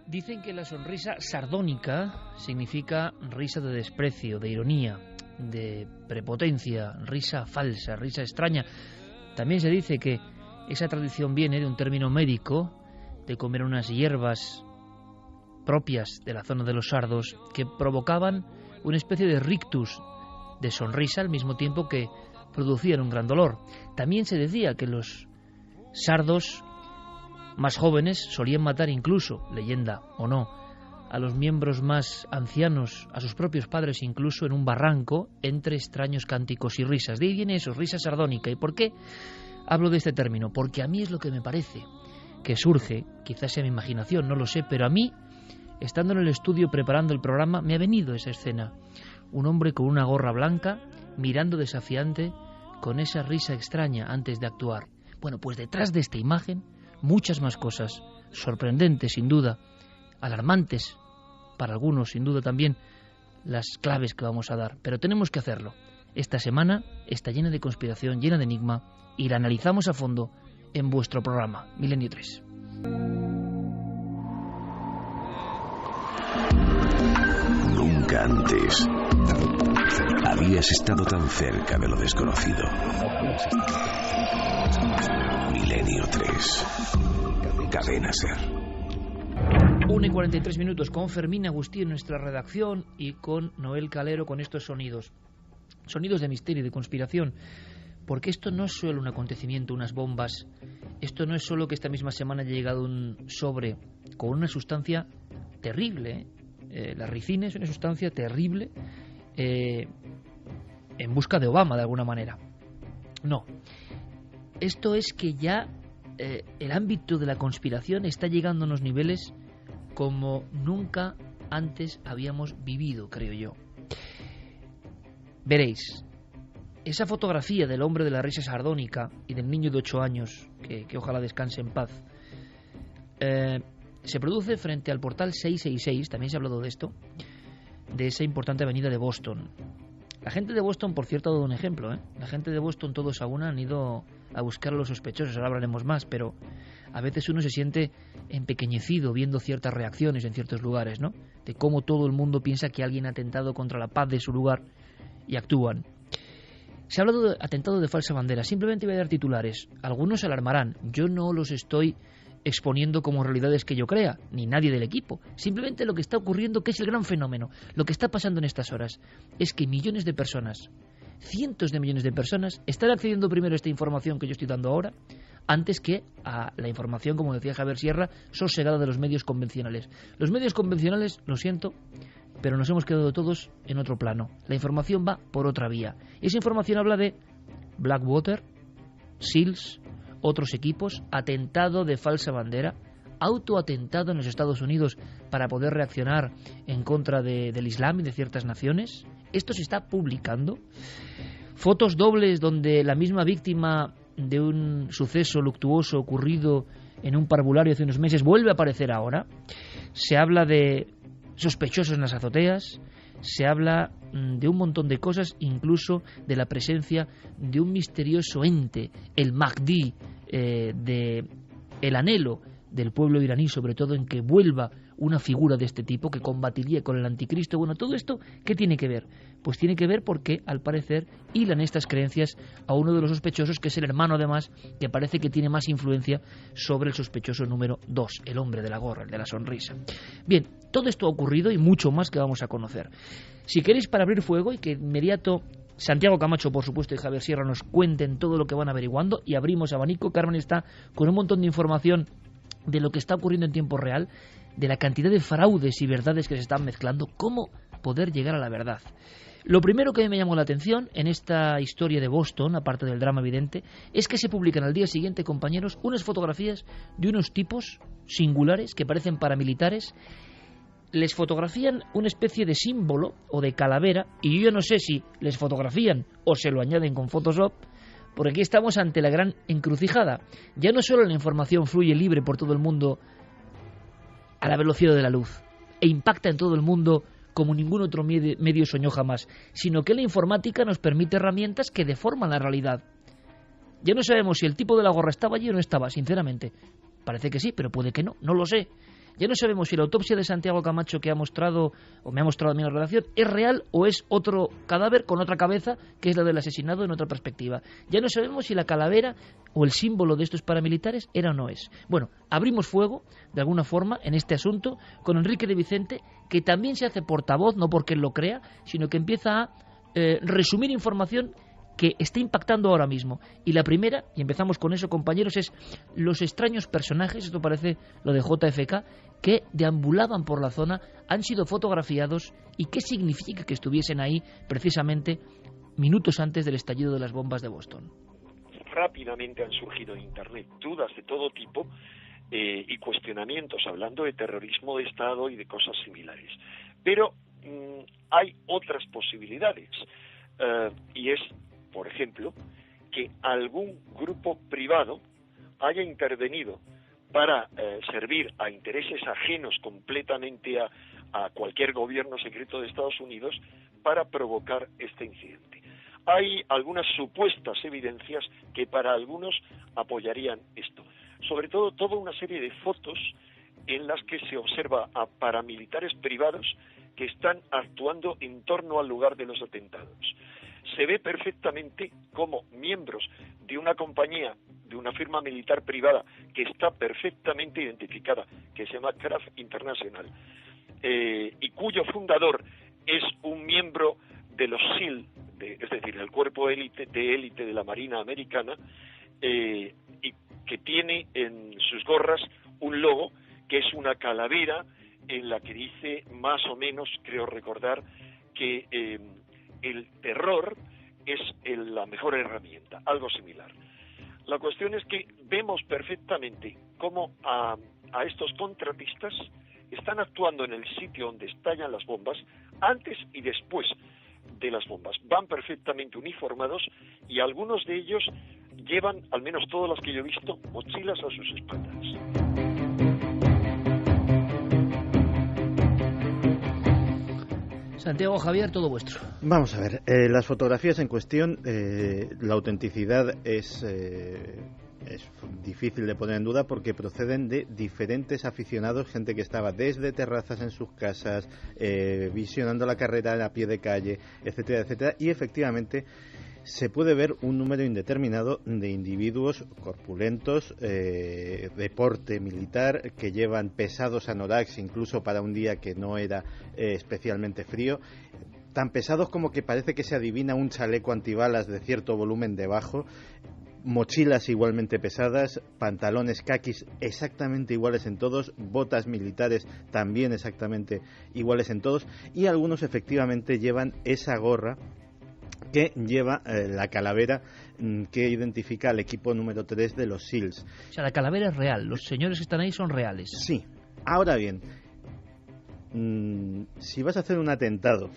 Dicen que la sonrisa sardónica significa risa de desprecio, de ironía, de prepotencia, risa falsa, risa extraña. También se dice que esa tradición viene de un término médico, de comer unas hierbas propias de la zona de los sardos que provocaban una especie de rictus, de sonrisa al mismo tiempo que producían un gran dolor. También se decía que los sardos más jóvenes solían matar incluso, leyenda o no, a los miembros más ancianos, a sus propios padres incluso, en un barranco entre extraños cánticos y risas. De ahí viene eso, risa sardónica. ¿Y por qué hablo de este término? Porque a mí es lo que me parece que surge, quizás sea mi imaginación, no lo sé, pero a mí, estando en el estudio preparando el programa, me ha venido esa escena. Un hombre con una gorra blanca, mirando desafiante, con esa risa extraña antes de actuar. Bueno, pues detrás de esta imagen, muchas más cosas, sorprendentes sin duda, alarmantes para algunos sin duda también, las claves que vamos a dar, pero tenemos que hacerlo. Esta semana está llena de conspiración, llena de enigma, y la analizamos a fondo en vuestro programa Milenio 3. Nunca antes habías estado tan cerca de lo desconocido. Milenio 3. Cadena Ser. 1:43 con Fermín Agustí en nuestra redacción y con Noel Calero con estos sonidos. Sonidos de misterio y de conspiración. Porque esto no es solo un acontecimiento, unas bombas. Esto no es solo que esta misma semana haya llegado un sobre con una sustancia terrible. La ricina es una sustancia terrible en busca de Obama, de alguna manera. No. Esto es que ya el ámbito de la conspiración está llegando a unos niveles como nunca antes habíamos vivido, creo yo. Veréis, esa fotografía del hombre de la risa sardónica y del niño de 8 años, que ojalá descanse en paz, se produce frente al portal 666, también se ha hablado de esto, de esa importante avenida de Boston. La gente de Boston, por cierto, ha dado un ejemplo, ¿eh? La gente de Boston, todos a una, han ido a buscar a los sospechosos, ahora hablaremos más, pero a veces uno se siente empequeñecido viendo ciertas reacciones en ciertos lugares, ¿no? De cómo todo el mundo piensa que alguien ha atentado contra la paz de su lugar y actúan. Se ha hablado de atentado de falsa bandera. Simplemente voy a dar titulares. Algunos se alarmarán. Yo no los estoy exponiendo como realidades que yo crea, ni nadie del equipo. Simplemente lo que está ocurriendo, que es el gran fenómeno, lo que está pasando en estas horas, es que millones de personas, cientos de millones de personas, están accediendo primero a esta información que yo estoy dando ahora, antes que a la información, como decía Javier Sierra, sosegada de los medios convencionales. Los medios convencionales, lo siento, pero nos hemos quedado todos en otro plano. La información va por otra vía. Esa información habla de Blackwater, SEALs, otros equipos, atentado de falsa bandera, autoatentado en los Estados Unidos para poder reaccionar en contra del Islam y de ciertas naciones. Esto se está publicando. Fotos dobles donde la misma víctima de un suceso luctuoso ocurrido en un parvulario hace unos meses vuelve a aparecer ahora. Se habla de sospechosos en las azoteas, se habla de un montón de cosas, incluso de la presencia de un misterioso ente, el Mahdi, de el anhelo del pueblo iraní, sobre todo en que vuelva una figura de este tipo que combatiría con el anticristo. Bueno, todo esto, ¿qué tiene que ver? Pues tiene que ver porque, al parecer, hilan estas creencias a uno de los sospechosos, que es el hermano, además, que parece que tiene más influencia sobre el sospechoso número 2, el hombre de la gorra, el de la sonrisa. Bien, todo esto ha ocurrido y mucho más que vamos a conocer. Si queréis, para abrir fuego y que inmediato Santiago Camacho, por supuesto, y Javier Sierra nos cuenten todo lo que van averiguando, y abrimos abanico. Carmen está con un montón de información de lo que está ocurriendo en tiempo real, de la cantidad de fraudes y verdades que se están mezclando, cómo poder llegar a la verdad. Lo primero que me llamó la atención en esta historia de Boston, aparte del drama evidente, es que se publican al día siguiente, compañeros, unas fotografías de unos tipos singulares que parecen paramilitares. Les fotografían una especie de símbolo o de calavera, y yo ya no sé si les fotografían o se lo añaden con Photoshop, porque aquí estamos ante la gran encrucijada. Ya no solo la información fluye libre por todo el mundo a la velocidad de la luz e impacta en todo el mundo como ningún otro medio soñó jamás, sino que la informática nos permite herramientas que deforman la realidad. Ya no sabemos si el tipo de la gorra estaba allí o no estaba, sinceramente. Parece que sí, pero puede que no, no lo sé. Ya no sabemos si la autopsia de Santiago Camacho que ha mostrado, o me ha mostrado a mí la redacción, es real o es otro cadáver con otra cabeza, que es la del asesinado en otra perspectiva. Ya no sabemos si la calavera o el símbolo de estos paramilitares era o no es. Bueno, abrimos fuego, de alguna forma, en este asunto, con Enrique de Vicente, que también se hace portavoz, no porque él lo crea, sino que empieza a resumir información que está impactando ahora mismo. Y la primera, y empezamos con eso, compañeros, es los extraños personajes, esto parece lo de JFK, que deambulaban por la zona, han sido fotografiados, y qué significa que estuviesen ahí precisamente minutos antes del estallido de las bombas de Boston. Rápidamente han surgido en Internet dudas de todo tipo y cuestionamientos hablando de terrorismo de Estado y de cosas similares. Pero hay otras posibilidades y es, por ejemplo, que algún grupo privado haya intervenido para servir a intereses ajenos completamente a cualquier gobierno secreto de Estados Unidos para provocar este incidente. Hay algunas supuestas evidencias que para algunos apoyarían esto. Sobre todo, toda una serie de fotos en las que se observa a paramilitares privados que están actuando en torno al lugar de los atentados. Se ve perfectamente como miembros de una compañía, de una firma militar privada que está perfectamente identificada, que se llama Kraft International, y cuyo fundador es un miembro de los SEAL, es decir, el cuerpo de élite de la Marina Americana, y que tiene en sus gorras un logo que es una calavera en la que dice más o menos, creo recordar, que el terror es la mejor herramienta, algo similar. La cuestión es que vemos perfectamente cómo a estos contratistas están actuando en el sitio donde estallan las bombas, antes y después de las bombas. Van perfectamente uniformados y algunos de ellos llevan, al menos todas las que yo he visto, mochilas a sus espaldas. Santiago, Javier, todo vuestro. Vamos a ver, las fotografías en cuestión, la autenticidad es difícil de poner en duda porque proceden de diferentes aficionados, gente que estaba desde terrazas en sus casas, visionando la carrera a pie de calle, etcétera, etcétera, y efectivamente se puede ver un número indeterminado de individuos corpulentos, de porte militar, que llevan pesados anoraks, incluso para un día que no era especialmente frío, tan pesados como que parece que se adivina un chaleco antibalas de cierto volumen debajo, mochilas igualmente pesadas, pantalones caquis exactamente iguales en todos, botas militares también exactamente iguales en todos, y algunos efectivamente llevan esa gorra que lleva la calavera que identifica al equipo número 3 de los SEALs. O sea, la calavera es real, los señores que están ahí son reales. Sí. Ahora bien, si vas a hacer un atentado,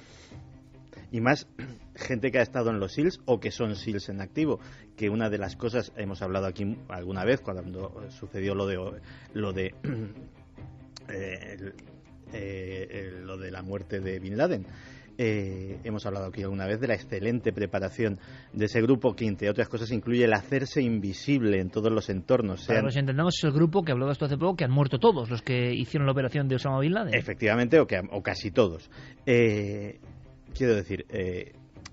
y más gente que ha estado en los SEALs o que son SEALs en activo, que una de las cosas, hemos hablado aquí alguna vez cuando sucedió lo de la muerte de Bin Laden. Hemos hablado aquí alguna vez de la excelente preparación de ese grupo, que entre otras cosas incluye el hacerse invisible en todos los entornos. Para que nos entendamos, es el grupo que habló de esto hace poco, que han muerto todos los que hicieron la operación de Osama Bin Laden. Efectivamente, o casi todos. Quiero decir,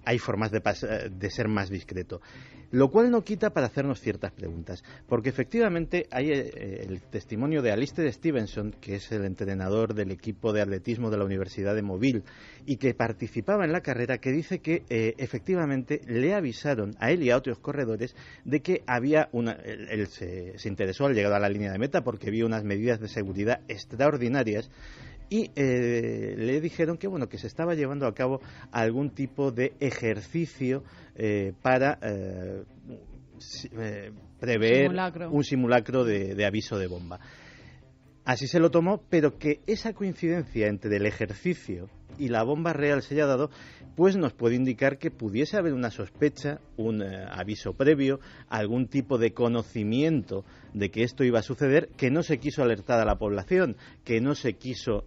hay formas de ser más discreto. Lo cual no quita para hacernos ciertas preguntas, porque efectivamente hay el testimonio de Alistair Stevenson, que es el entrenador del equipo de atletismo de la Universidad de Mobile y que participaba en la carrera, que dice que efectivamente le avisaron a él y a otros corredores de que había él se interesó al llegar a la línea de meta porque vio unas medidas de seguridad extraordinarias. Y le dijeron que bueno, que se estaba llevando a cabo algún tipo de ejercicio para prever un simulacro de aviso de bomba. Así se lo tomó, pero que esa coincidencia entre el ejercicio y la bomba real se haya dado, pues nos puede indicar que pudiese haber una sospecha, un aviso previo, algún tipo de conocimiento de que esto iba a suceder, que no se quiso alertar a la población, que no se quiso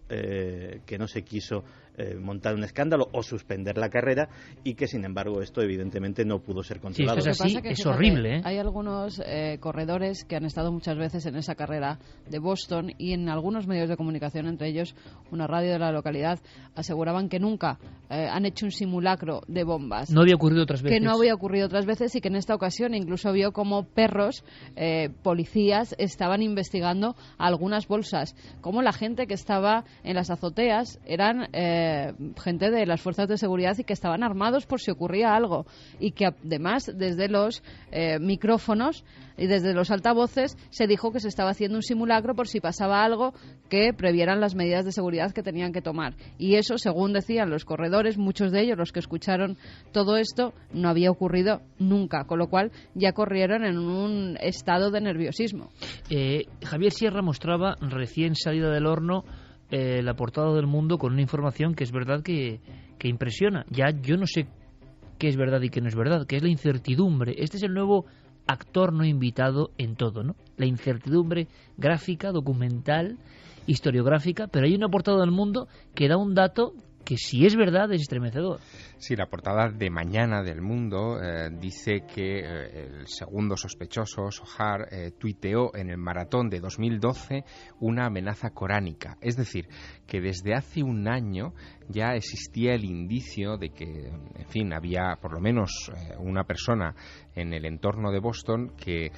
montar un escándalo o suspender la carrera, y que sin embargo esto evidentemente no pudo ser controlado. Sí, esto es así, es horrible, ¿eh? Hay algunos corredores que han estado muchas veces en esa carrera de Boston, y en algunos medios de comunicación, entre ellos una radio de la localidad, aseguraban que nunca han hecho un simulacro de bombas. No había ocurrido otras veces. Que no había ocurrido otras veces, y que en esta ocasión incluso vio como perros, policías, estaban investigando algunas bolsas. Como la gente que estaba en las azoteas eran gente de las fuerzas de seguridad y que estaban armados por si ocurría algo. Y que además desde los micrófonos y desde los altavoces se dijo que se estaba haciendo un simulacro por si pasaba algo, que previeran las medidas de seguridad que tenían que tomar. Y eso, según decían los corredores, muchos de ellos, los que escucharon todo esto, no había ocurrido nunca, con lo cual ya corrieron en un estado de nerviosismo. Javier Sierra mostraba recién salida del horno la portada del Mundo con una información que es verdad que impresiona. Ya yo no sé qué es verdad y qué no es verdad, que es la incertidumbre. Este es el nuevo actor no invitado en todo, ¿no? La incertidumbre gráfica, documental, historiográfica, pero hay una portada del Mundo que da un dato que, si es verdad, es estremecedor. Sí, la portada de mañana del Mundo dice que el segundo sospechoso, Sohar, tuiteó en el maratón de 2012 una amenaza coránica. Es decir, que desde hace un año ya existía el indicio de que, en fin, había por lo menos una persona en el entorno de Boston que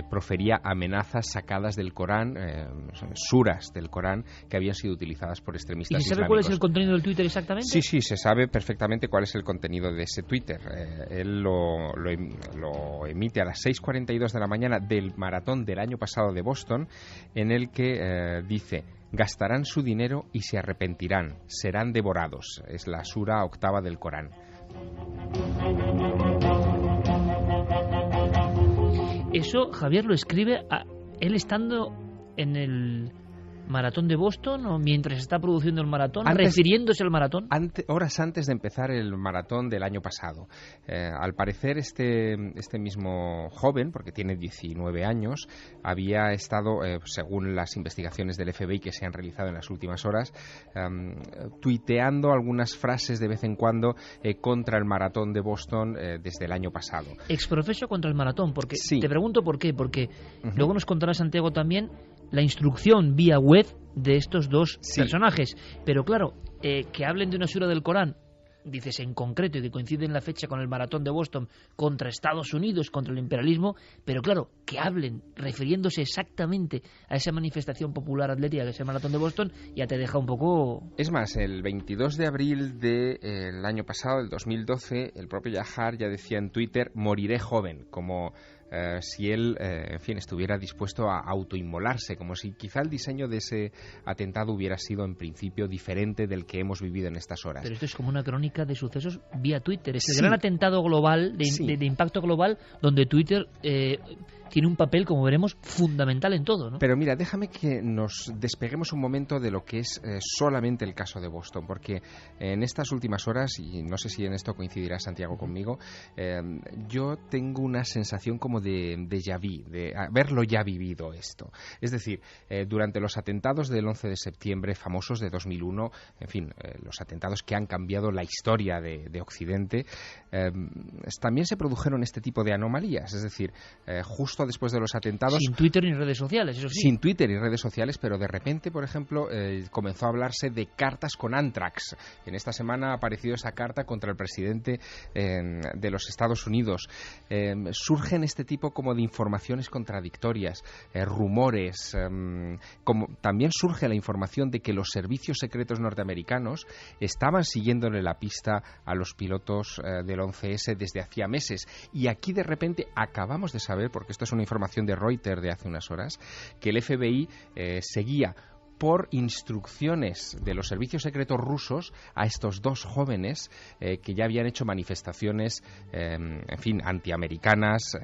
profería amenazas sacadas del Corán, suras del Corán, que habían sido utilizadas por extremistas islámicos. ¿Y se sabe cuál es el contenido del Twitter exactamente? Sí, se sabe perfectamente cuál es el contenido de ese Twitter. Él lo emite a las 6:42 de la mañana del maratón del año pasado de Boston, en el que dice: gastarán su dinero y se arrepentirán, serán devorados. Es la sura octava del Corán. Eso Javier lo escribe él estando en el maratón de Boston, o mientras está produciendo el maratón, refiriéndose al maratón. Horas antes de empezar el maratón del año pasado. Al parecer este mismo joven, porque tiene 19 años, había estado, según las investigaciones del FBI que se han realizado en las últimas horas, tuiteando algunas frases de vez en cuando contra el maratón de Boston desde el año pasado. Exprofeso contra el maratón, porque sí. Te pregunto por qué, porque luego nos contará Santiago también la instrucción vía web de estos dos personajes. Pero claro, que hablen de una sura del Corán, dices en concreto, y que coincide en la fecha con el maratón de Boston contra Estados Unidos, contra el imperialismo, pero claro, que hablen refiriéndose exactamente a esa manifestación popular atlética que es el maratón de Boston, ya te deja un poco... Es más, el 22 de abril del año pasado, el 2012, el propio Yahar ya decía en Twitter: moriré joven, como... si él, en fin, estuviera dispuesto a autoinmolarse, como si quizá el diseño de ese atentado hubiera sido en principio diferente del que hemos vivido en estas horas. Pero esto es como una crónica de sucesos vía Twitter. Es el gran atentado global, de impacto global, donde Twitter tiene un papel, como veremos, fundamental en todo, ¿no? Pero mira, déjame que nos despeguemos un momento de lo que es solamente el caso de Boston, porque en estas últimas horas, y no sé si en esto coincidirá Santiago conmigo, yo tengo una sensación como de déjà vu, de haberlo ya vivido esto. Es decir, durante los atentados del 11 de septiembre famosos de 2001, en fin, los atentados que han cambiado la historia de Occidente, también se produjeron este tipo de anomalías. Es decir, justo después de los atentados... Sin Twitter ni redes sociales, eso sí. Sin Twitter y redes sociales, pero de repente, por ejemplo, comenzó a hablarse de cartas con Anthrax. En esta semana ha aparecido esa carta contra el presidente de los Estados Unidos. Surgen este tipo como de informaciones contradictorias, rumores, como también surge la información de que los servicios secretos norteamericanos estaban siguiéndole la pista a los pilotos del 11S desde hacía meses. Y aquí de repente acabamos de saber, porque esto es una información de Reuters de hace unas horas, que el FBI seguía por instrucciones de los servicios secretos rusos a estos dos jóvenes que ya habían hecho manifestaciones, en fin, antiamericanas,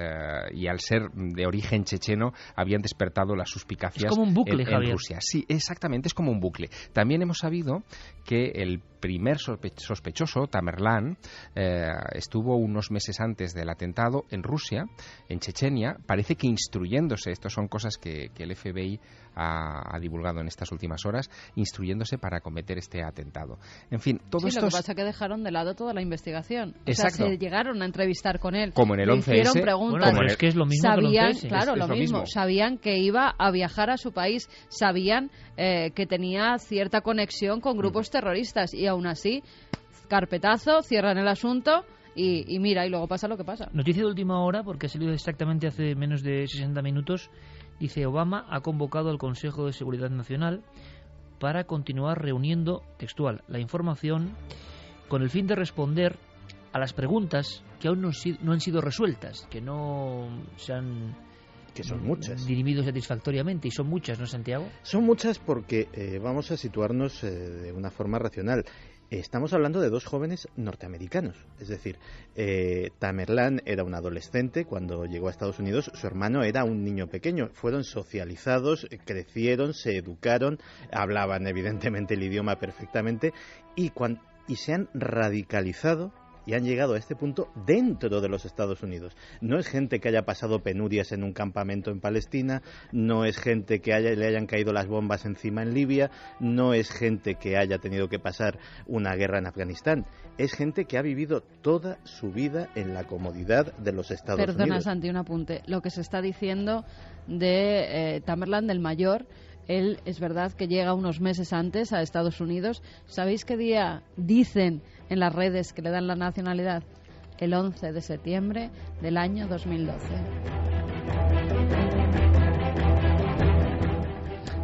y al ser de origen checheno habían despertado las suspicacias. Es como un bucle, en Rusia. Sí, exactamente, es como un bucle. También hemos sabido que el primer sospechoso, Tamerlán, estuvo unos meses antes del atentado en Rusia, en Chechenia, parece que instruyéndose, estas son cosas que el FBI ha divulgado en estas últimas horas, instruyéndose para cometer este atentado. En fin, todo esto... Lo que pasa es que dejaron de lado toda la investigación. Exacto. O sea, se llegaron a entrevistar con él. Como en el 11S. Hicieron preguntas. Bueno, pero es que es lo mismo sabían, que el 11S. Claro, es lo mismo. Sabían que iba a viajar a su país. Sabían que tenía cierta conexión con grupos terroristas. Y aún así, carpetazo, cierran el asunto... Y mira, y luego pasa lo que pasa. Noticia de última hora, porque ha salido exactamente hace menos de 60 minutos. Dice: Obama ha convocado al Consejo de Seguridad Nacional para continuar reuniendo, textual, la información con el fin de responder a las preguntas que aún no han sido resueltas, que no se han... Que son muchas. Dirimido satisfactoriamente, y son muchas, ¿no, Santiago? Son muchas porque vamos a situarnos de una forma racional. Estamos hablando de dos jóvenes norteamericanos, es decir, Tamerlán era un adolescente cuando llegó a Estados Unidos, su hermano era un niño pequeño, fueron socializados, crecieron, se educaron, hablaban evidentemente el idioma perfectamente y se han radicalizado y han llegado a este punto dentro de los Estados Unidos. No es gente que haya pasado penurias en un campamento en Palestina, no es gente que le hayan caído las bombas encima en Libia, no es gente que haya tenido que pasar una guerra en Afganistán. Es gente que ha vivido toda su vida en la comodidad de los Estados Unidos. Perdona, Santi, un apunte. Lo que se está diciendo de Tamerlán, del mayor, él es verdad que llega unos meses antes a Estados Unidos. ¿Sabéis qué día dicen en las redes que le dan la nacionalidad? El 11 de septiembre del año 2012.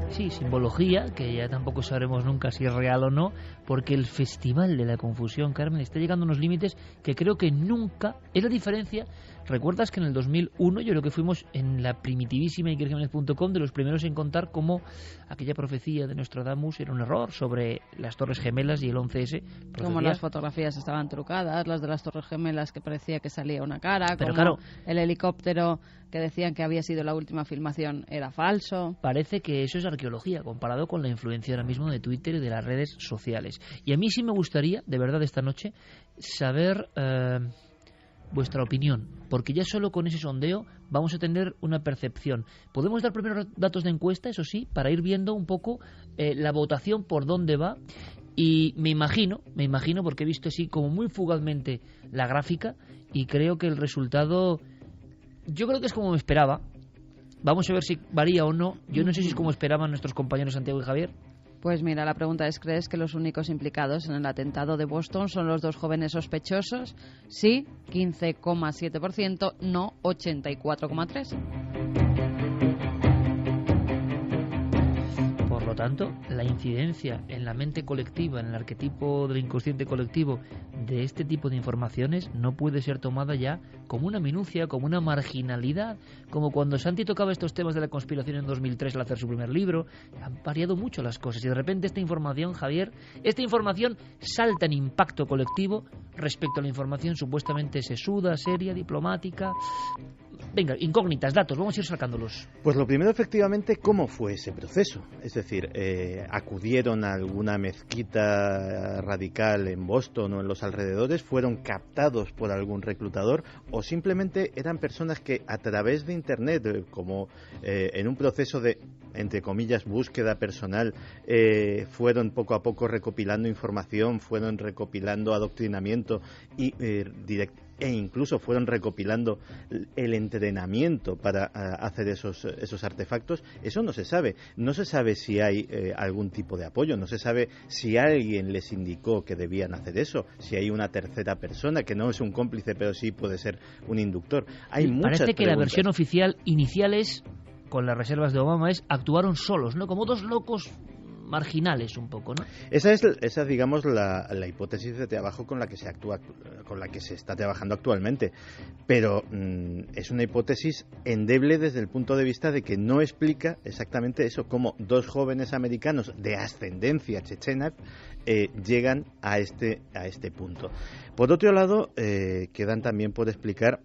Sí, simbología, que ya tampoco sabremos nunca si es real o no, porque el Festival de la Confusión, Carmen, está llegando a unos límites que creo que nunca... Es la diferencia. ¿Recuerdas que en el 2001 yo creo que fuimos en la primitivísima ikerjimenez.com de los primeros en contar cómo aquella profecía de Nostradamus era un error sobre las Torres Gemelas y el 11S? Como las fotografías estaban trucadas, las de las Torres Gemelas que parecía que salía una cara, pero como claro, el helicóptero que decían que había sido la última filmación era falso. Parece que eso es arqueología comparado con la influencia ahora mismo de Twitter y de las redes sociales. Y a mí sí me gustaría, de verdad, esta noche, saber vuestra opinión, porque ya solo con ese sondeo vamos a tener una percepción. Podemos dar primeros datos de encuesta, eso sí, para ir viendo un poco la votación por dónde va. Y me imagino, porque he visto así como muy fugazmente la gráfica y creo que el resultado, yo creo que es como me esperaba. Vamos a ver si varía o no. Yo no sé si es como esperaban nuestros compañeros Santiago y Javier. Pues mira, la pregunta es: ¿crees que los únicos implicados en el atentado de Boston son los dos jóvenes sospechosos? Sí, 15,7%, no 84,3%. Por lo tanto, la incidencia en la mente colectiva, en el arquetipo del inconsciente colectivo de este tipo de informaciones no puede ser tomada ya como una minucia, como una marginalidad, como cuando Santi tocaba estos temas de la conspiración en 2003 al hacer su primer libro. Han variado mucho las cosas y de repente esta información, Javier, esta información salta en impacto colectivo respecto a la información supuestamente sesuda, seria, diplomática. Venga, incógnitas, datos, vamos a ir sacándolos. Pues lo primero, efectivamente, ¿cómo fue ese proceso? Es decir, ¿acudieron a alguna mezquita radical en Boston o en los alrededores? ¿Fueron captados por algún reclutador? ¿O simplemente eran personas que a través de Internet, como en un proceso de, entre comillas, búsqueda personal, fueron poco a poco recopilando información, fueron recopilando adoctrinamiento e incluso fueron recopilando el entrenamiento para hacer esos artefactos? Eso no se sabe. No se sabe si hay algún tipo de apoyo, no se sabe si alguien les indicó que debían hacer eso, si hay una tercera persona que no es un cómplice pero sí puede ser un inductor. Hay muchas Parece que preguntas. la versión oficial inicial es, con las reservas de Obama, es actuaron solos, ¿no? Como dos locos marginales un poco, ¿no? Esa es digamos, la hipótesis de trabajo con la que se está trabajando actualmente. Pero es una hipótesis endeble desde el punto de vista de que no explica exactamente eso, cómo dos jóvenes americanos de ascendencia chechena llegan a este punto. Por otro lado, quedan también por explicar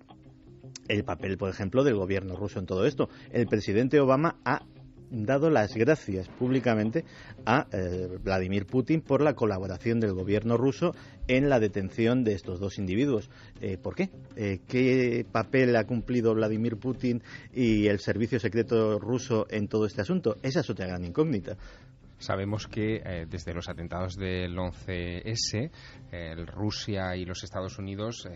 el papel, por ejemplo, del gobierno ruso en todo esto. El presidente Obama ha dado las gracias públicamente a Vladimir Putin por la colaboración del gobierno ruso en la detención de estos dos individuos. ¿Por qué? ¿Qué papel ha cumplido Vladimir Putin y el servicio secreto ruso en todo este asunto? Esa es otra gran incógnita. Sabemos que desde los atentados del 11S, Rusia y los Estados Unidos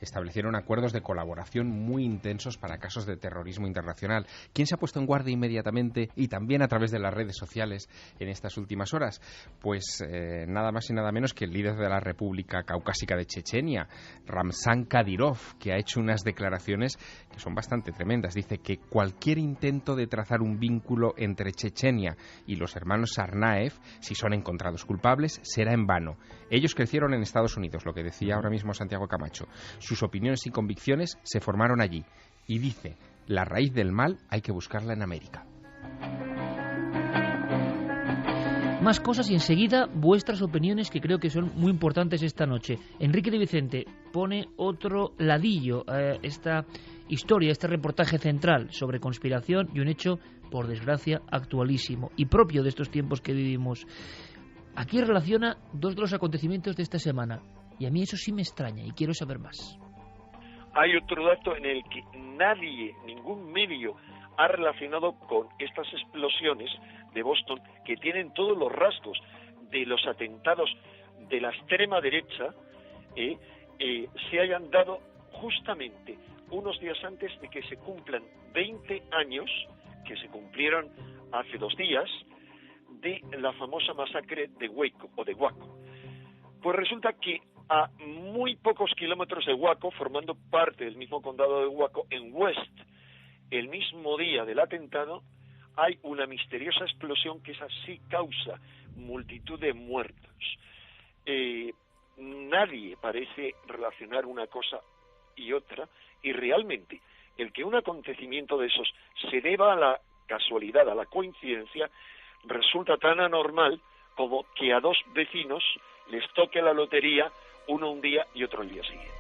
establecieron acuerdos de colaboración muy intensos para casos de terrorismo internacional. ¿Quién se ha puesto en guardia inmediatamente y también a través de las redes sociales en estas últimas horas? Pues nada más y nada menos que el líder de la República Caucásica de Chechenia, Ramzan Kadyrov, que ha hecho unas declaraciones que son bastante tremendas. Dice que cualquier intento de trazar un vínculo entre Chechenia y los hermanos Tsarnaev, si son encontrados culpables, será en vano. Ellos crecieron en Estados Unidos, lo que decía ahora mismo Santiago Camacho. Sus opiniones y convicciones se formaron allí. Y dice, la raíz del mal hay que buscarla en América. Más cosas y enseguida vuestras opiniones, que creo que son muy importantes esta noche. Enrique de Vicente pone otro ladillo a esta historia, este reportaje central sobre conspiración y un hecho, por desgracia, actualísimo y propio de estos tiempos que vivimos. Aquí relaciona dos de los acontecimientos de esta semana y a mí eso sí me extraña y quiero saber más. Hay otro dato en el que nadie, ningún medio, ha relacionado con estas explosiones de Boston, que tienen todos los rasgos de los atentados de la extrema derecha, se hayan dado justamente unos días antes de que se cumplan 20 años, que se cumplieron hace 2 días, de la famosa masacre de Waco, o de Waco. Pues resulta que a muy pocos kilómetros de Waco, formando parte del mismo condado de Waco, en West, el mismo día del atentado, hay una misteriosa explosión que esa sí causa multitud de muertos. Nadie parece relacionar una cosa y otra, y realmente el que un acontecimiento de esos se deba a la casualidad, a la coincidencia, resulta tan anormal como que a dos vecinos les toque la lotería, uno un día y otro el día siguiente.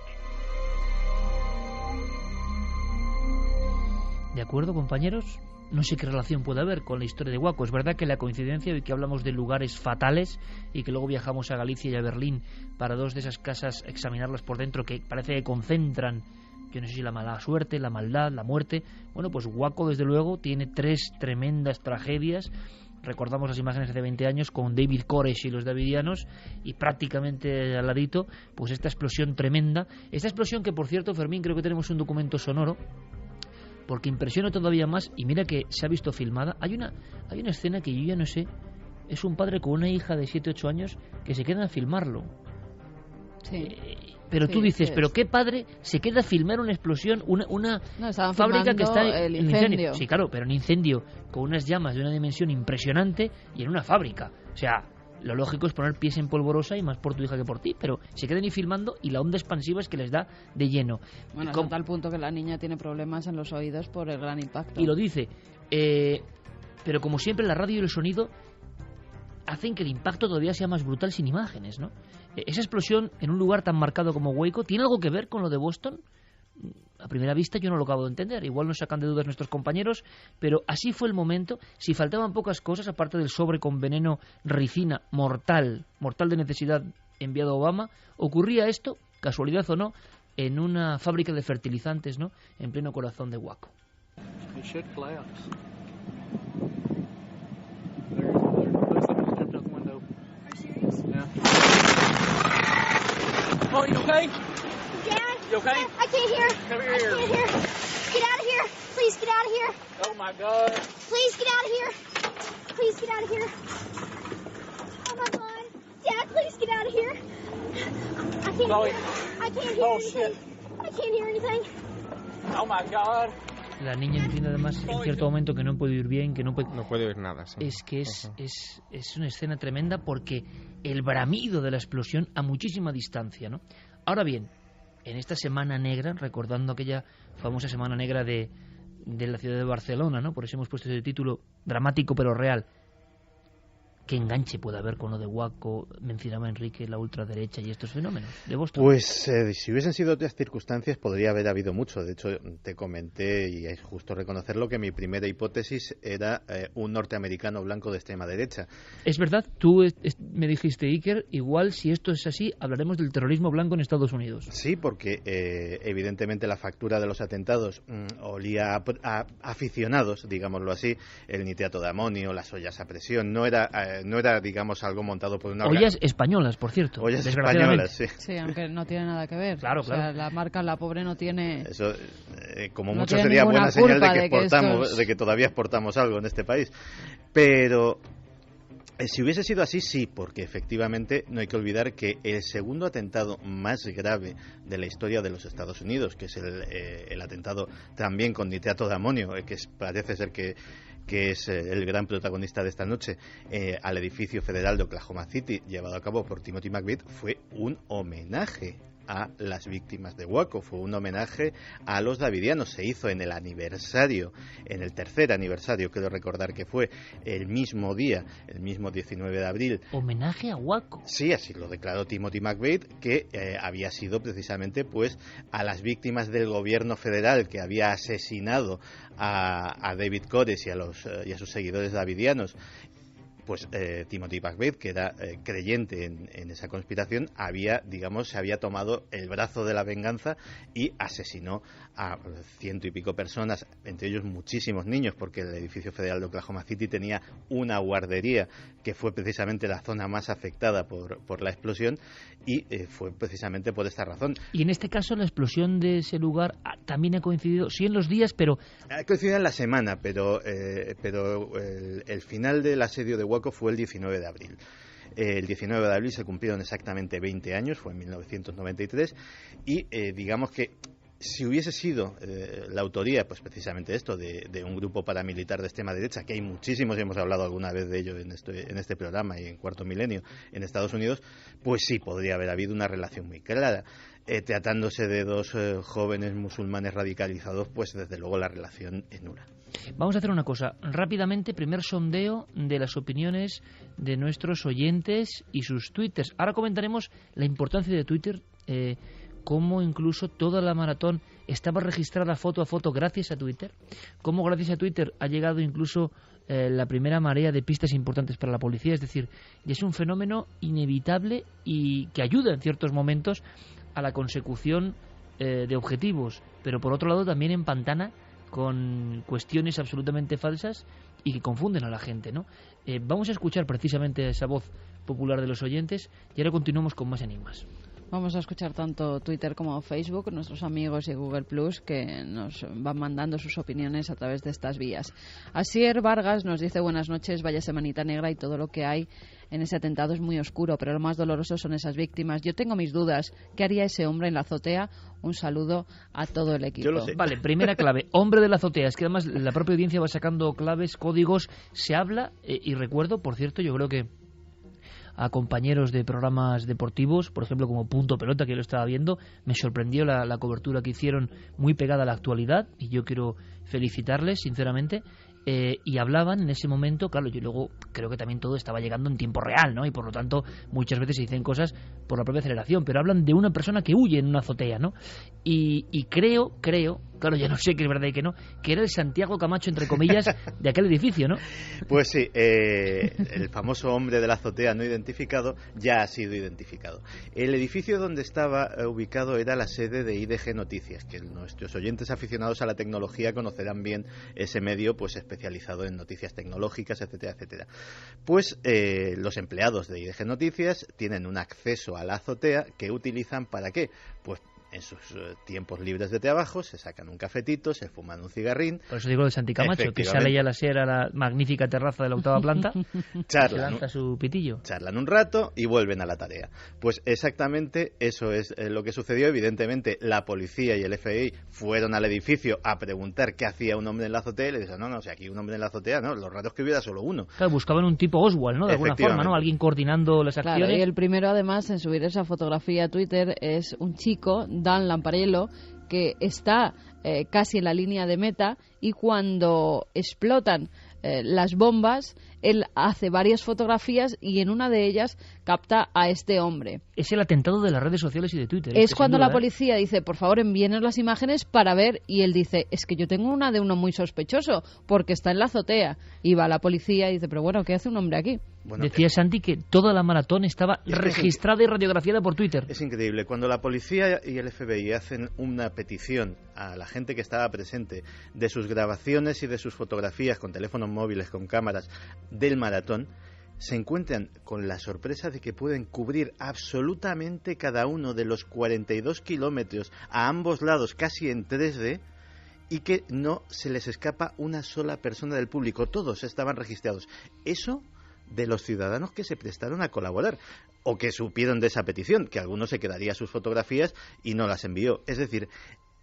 ¿De acuerdo, compañeros? No sé qué relación puede haber con la historia de Waco. Es verdad que la coincidencia de que hablamos de lugares fatales y que luego viajamos a Galicia y a Berlín para dos de esas casas, examinarlas por dentro, que parece que concentran, yo no sé si la mala suerte, la maldad, la muerte. Bueno, pues Waco, desde luego, tiene 3 tremendas tragedias. Recordamos las imágenes de hace 20 años con David Koresh y los davidianos, y prácticamente al ladito, pues esta explosión tremenda. Esta explosión que, por cierto, Fermín, creo que tenemos un documento sonoro, porque impresiona todavía más, y mira que se ha visto filmada. Hay una escena que yo ya no sé, es un padre con una hija de 7-8 años que se quedan a filmarlo. Sí. Pero sí, tú dices, sí, ¿pero qué padre se queda a filmar una explosión, una fábrica que está el en incendio? Sí, claro, pero un incendio con unas llamas de una dimensión impresionante y en una fábrica. O sea, lo lógico es poner pies en polvorosa, y más por tu hija que por ti, pero se quedan ahí filmando y la onda expansiva es que les da de lleno. Bueno, hasta tal punto que la niña tiene problemas en los oídos por el gran impacto. Y lo dice. Pero como siempre, la radio y el sonido hacen que el impacto todavía sea más brutal sin imágenes, ¿no? Esa explosión en un lugar tan marcado como Waco, ¿tiene algo que ver con lo de Boston? A primera vista yo no lo acabo de entender. Igual nos sacan de dudas nuestros compañeros, pero así fue el momento. Si faltaban pocas cosas, aparte del sobre con veneno ricina mortal de necesidad enviado a Obama, ocurría esto, casualidad o no, en una fábrica de fertilizantes, ¿no?, en pleno corazón de Waco. Oh, you okay? Dad? You okay? I can't hear. Come here. I can't hear. Get out of here. Please get out of here. Oh, my God. Please get out of here. Please get out of here. Oh, my God. Dad, please get out of here. I can't Chloe. hear. I can't hear Oh, anything. shit. I can't hear anything. Oh, my God. la niña entiende además en cierto momento que no puede ir bien, que no puede oír nada. Sí. Es que es una escena tremenda porque el bramido de la explosión a muchísima distancia, ¿no? Ahora bien, en esta Semana Negra, recordando aquella famosa Semana Negra de la ciudad de Barcelona, ¿no? Por eso hemos puesto ese título dramático pero real. ¿Qué enganche puede haber con lo de Waco? Mencionaba Enrique, la ultraderecha y estos fenómenos de Boston. Pues si hubiesen sido otras circunstancias podría haber habido mucho. De hecho, te comenté, y es justo reconocerlo, que mi primera hipótesis era un norteamericano blanco de extrema derecha. Es verdad, tú me dijiste, Iker, igual si esto es así, hablaremos del terrorismo blanco en Estados Unidos. Sí, porque evidentemente la factura de los atentados olía a aficionados, digámoslo así, el nitrato de amonio, las ollas a presión, no era, digamos, algo montado por una... Ollas españolas, por cierto. Ollas españolas, sí. Sí, aunque no tiene nada que ver. Claro, claro. O sea, la marca La Pobre no tiene... Eso, como no mucho tiene sería buena señal de que exportamos, de que todavía exportamos algo en este país. Pero... si hubiese sido así, sí, porque efectivamente no hay que olvidar que el segundo atentado más grave de la historia de los Estados Unidos, que es el atentado también con nitrato de amonio, parece ser que es el gran protagonista de esta noche, al edificio federal de Oklahoma City, llevado a cabo por Timothy McVeigh, fue un homenaje a las víctimas de Waco, fue un homenaje a los davidianos. Se hizo en el tercer aniversario, quiero recordar que fue el mismo día, el mismo 19 de abril. ¿Homenaje a Waco? Sí, así lo declaró Timothy McVeigh, que había sido precisamente pues a las víctimas del gobierno federal que había asesinado a David Koresh y a sus seguidores davidianos. Pues Timothy McVeigh, que era creyente en esa conspiración, se había tomado el brazo de la venganza y asesinó a 100 y pico personas, entre ellos muchísimos niños, porque el edificio federal de Oklahoma City tenía una guardería que fue precisamente la zona más afectada por la explosión, y fue precisamente por esta razón. Y en este caso la explosión de ese lugar también ha coincidido, sí en los días, pero... Ha coincidido en la semana, pero el final del asedio de Waco fue el 19 de abril. El 19 de abril se cumplieron exactamente 20 años, fue en 1993, y digamos que si hubiese sido la autoría, pues precisamente esto, de un grupo paramilitar de extrema derecha, que hay muchísimos y hemos hablado alguna vez de ello en este programa y en Cuarto Milenio en Estados Unidos, pues sí, podría haber habido una relación muy clara. Tratándose de dos jóvenes musulmanes radicalizados, pues desde luego la relación es nula. Vamos a hacer una cosa, rápidamente, primer sondeo de las opiniones de nuestros oyentes y sus twitters. Ahora comentaremos la importancia de Twitter, cómo incluso toda la maratón estaba registrada foto a foto gracias a Twitter, cómo gracias a Twitter ha llegado incluso la primera marea de pistas importantes para la policía, es decir, es un fenómeno inevitable y que ayuda en ciertos momentos a la consecución de objetivos, pero por otro lado también empantana con cuestiones absolutamente falsas y que confunden a la gente, ¿no? Vamos a escuchar precisamente esa voz popular de los oyentes y ahora continuamos con más enigmas. Vamos a escuchar tanto Twitter como Facebook, nuestros amigos y Google Plus, que nos van mandando sus opiniones a través de estas vías. Asier Vargas nos dice: buenas noches, vaya semanita negra y todo lo que hay en ese atentado es muy oscuro, pero lo más doloroso son esas víctimas. Yo tengo mis dudas. ¿Qué haría ese hombre en la azotea? Un saludo a todo el equipo. Yo lo sé. Vale, primera clave, hombre de la azotea. Es que además la propia audiencia va sacando claves, códigos, se habla, y recuerdo, por cierto, yo creo que a compañeros de programas deportivos, por ejemplo como Punto Pelota, que yo lo estaba viendo, me sorprendió la cobertura que hicieron, muy pegada a la actualidad, y yo quiero felicitarles sinceramente. Y hablaban en ese momento, claro, yo luego creo que también todo estaba llegando en tiempo real, ¿no? Y por lo tanto muchas veces se dicen cosas por la propia aceleración, pero hablan de una persona que huye en una azotea, ¿no? Y creo, claro, ya no sé qué es verdad y qué no, que era el Santiago Camacho, entre comillas, de aquel edificio, ¿no? Pues sí, el famoso hombre de la azotea no identificado ya ha sido identificado. El edificio donde estaba ubicado era la sede de IDG Noticias, que nuestros oyentes aficionados a la tecnología conocerán bien ese medio, pues especializado en noticias tecnológicas, etcétera, etcétera. Pues los empleados de IDG Noticias tienen un acceso a la azotea que utilizan ¿para qué? Pues en sus tiempos libres de trabajo se sacan un cafetito, se fuman un cigarrín. Por eso digo de Santi Camacho, que sale ya a la sierra, a la magnífica terraza de la 8ª planta, se lanza su pitillo. Charlan un rato y vuelven a la tarea. Pues exactamente eso es lo que sucedió. Evidentemente, la policía y el FBI fueron al edificio a preguntar qué hacía un hombre en la azotea y le dijeron, no, si aquí un hombre en la azotea, no, lo raro es que hubiera solo uno. Claro, buscaban un tipo Oswald, ¿no? De alguna forma, ¿no? Alguien coordinando las acciones. Claro, y el primero, además, en subir esa fotografía a Twitter es un chico, Dan Lamparello, que está casi en la línea de meta, y cuando explotan las bombas, él hace varias fotografías y en una de ellas capta a este hombre. Es el atentado de las redes sociales y de Twitter. Es cuando la policía dice, por favor, envíenos las imágenes para ver, y él dice, es que yo tengo una de uno muy sospechoso, porque está en la azotea. Y va la policía y dice, pero bueno, ¿qué hace un hombre aquí? Bueno, decía Santi que toda la maratón estaba registrada y radiografiada por Twitter. Es increíble. Cuando la policía y el FBI hacen una petición a la gente que estaba presente de sus grabaciones y de sus fotografías con teléfonos móviles, con cámaras del maratón, se encuentran con la sorpresa de que pueden cubrir absolutamente cada uno de los 42 kilómetros a ambos lados, casi en 3D, y que no se les escapa una sola persona del público. Todos estaban registrados. Eso de los ciudadanos que se prestaron a colaborar o que supieron de esa petición, que alguno se quedaría sus fotografías y no las envió. Es decir,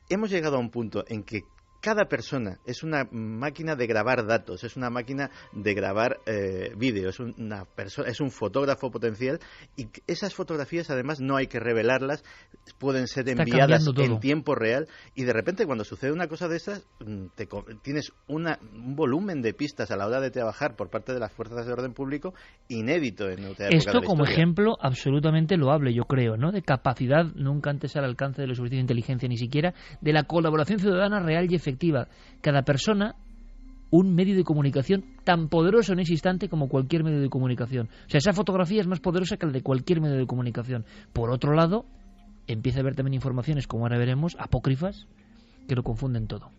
hemos llegado a un punto en que cada persona es una máquina de grabar datos, es una máquina de grabar vídeo, es un fotógrafo potencial, y esas fotografías además no hay que revelarlas, pueden ser enviadas en tiempo real, y de repente cuando sucede una cosa de esas tienes un volumen de pistas a la hora de trabajar por parte de las fuerzas de orden público inédito en otra época. Esto como ejemplo absolutamente loable, yo creo, ¿no? De capacidad nunca antes al alcance de los servicios de inteligencia, ni siquiera de la colaboración ciudadana real y efectiva. Cada persona, un medio de comunicación tan poderoso en ese instante como cualquier medio de comunicación. O sea, esa fotografía es más poderosa que la de cualquier medio de comunicación. Por otro lado, empieza a haber también informaciones, como ahora veremos, apócrifas, que lo confunden todo.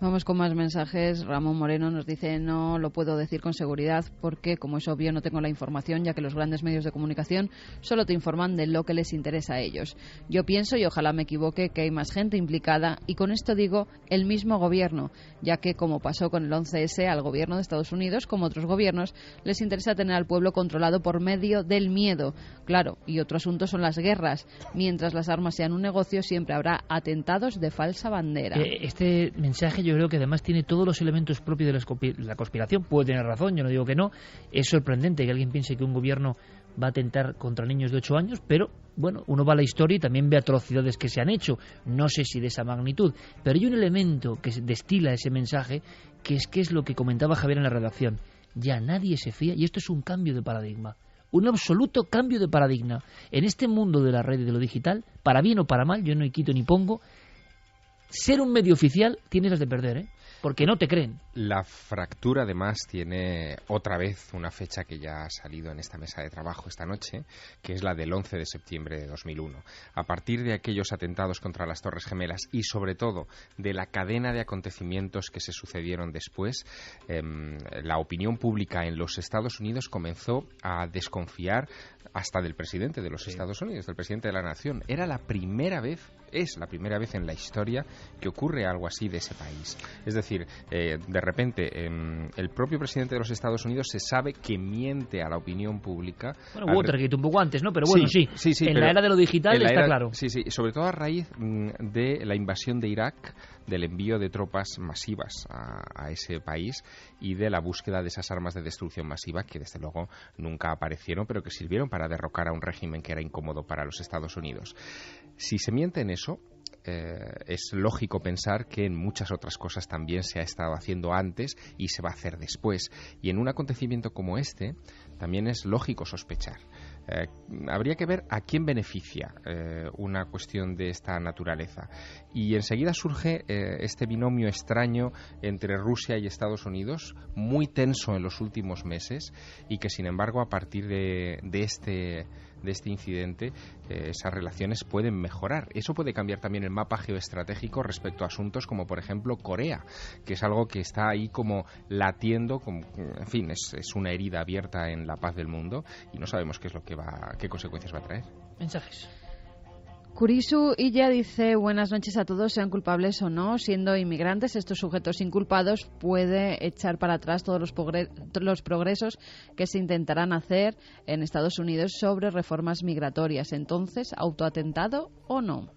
Vamos con más mensajes. Ramón Moreno nos dice, no lo puedo decir con seguridad porque, como es obvio, no tengo la información, ya que los grandes medios de comunicación solo te informan de lo que les interesa a ellos. Yo pienso, y ojalá me equivoque, que hay más gente implicada, y con esto digo el mismo gobierno, ya que, como pasó con el 11S, al gobierno de Estados Unidos, como otros gobiernos, les interesa tener al pueblo controlado por medio del miedo. Claro, y otro asunto son las guerras. Mientras las armas sean un negocio, siempre habrá atentados de falsa bandera. Este mensaje yo creo que además tiene todos los elementos propios de la conspiración. Puede tener razón, yo no digo que no. Es sorprendente que alguien piense que un gobierno va a atentar contra niños de 8 años, pero bueno, uno va a la historia y también ve atrocidades que se han hecho. No sé si de esa magnitud, pero hay un elemento que destila ese mensaje, que es lo que comentaba Javier en la redacción. Ya nadie se fía, y esto es un cambio de paradigma. Un absoluto cambio de paradigma. En este mundo de la red y de lo digital, para bien o para mal, yo no quito ni pongo, ser un medio oficial tienes las de perder, porque no te creen. La fractura, además, tiene otra vez una fecha que ya ha salido en esta mesa de trabajo esta noche, que es la del 11 de septiembre de 2001. A partir de aquellos atentados contra las Torres Gemelas y, sobre todo, de la cadena de acontecimientos que se sucedieron después, la opinión pública en los Estados Unidos comenzó a desconfiar hasta del presidente de los Estados Unidos, del presidente de la nación. Es la primera vez en la historia que ocurre algo así de ese país. Es decir, de repente el propio presidente de los Estados Unidos se sabe que miente a la opinión pública. Bueno, Watergate un poco antes, ¿no? Pero bueno, sí. En la era de lo digital está claro. Sí, sobre todo a raíz de la invasión de Irak, del envío de tropas masivas a ese país y de la búsqueda de esas armas de destrucción masiva que desde luego nunca aparecieron, pero que sirvieron para derrocar a un régimen que era incómodo para los Estados Unidos. Si se miente en eso, es lógico pensar que en muchas otras cosas también se ha estado haciendo antes y se va a hacer después. Y en un acontecimiento como este también es lógico sospechar. Habría que ver a quién beneficia una cuestión de esta naturaleza. Y enseguida surge este binomio extraño entre Rusia y Estados Unidos, muy tenso en los últimos meses, y que sin embargo a partir de este incidente esas relaciones pueden mejorar. Eso puede cambiar también el mapa geoestratégico respecto a asuntos como por ejemplo Corea, que es algo que está ahí como latiendo, en fin, es una herida abierta en la paz del mundo y no sabemos qué consecuencias va a traer. Mensajes. Kurisu Illa dice: buenas noches a todos, sean culpables o no, siendo inmigrantes, estos sujetos inculpados puede echar para atrás todos los progresos que se intentarán hacer en Estados Unidos sobre reformas migratorias. Entonces, ¿autoatentado o no?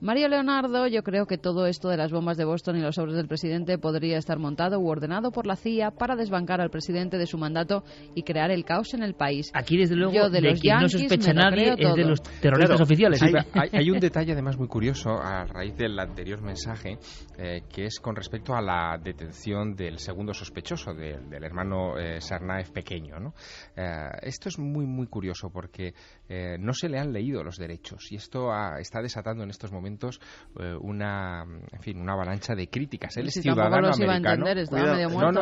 Mario Leonardo: yo creo que todo esto de las bombas de Boston y los sobres del presidente podría estar montado u ordenado por la CIA para desbancar al presidente de su mandato y crear el caos en el país. Aquí, desde luego, yo de quien Yankees, no sospecha nadie es de los terroristas oficiales. Hay un detalle además muy curioso a raíz del anterior mensaje, que es con respecto a la detención del segundo sospechoso, del hermano Tsarnaev pequeño, ¿no? Esto es muy, muy curioso porque no se le han leído los derechos y esto está desatando en estos momentos una avalancha de críticas. Él es ciudadano americano.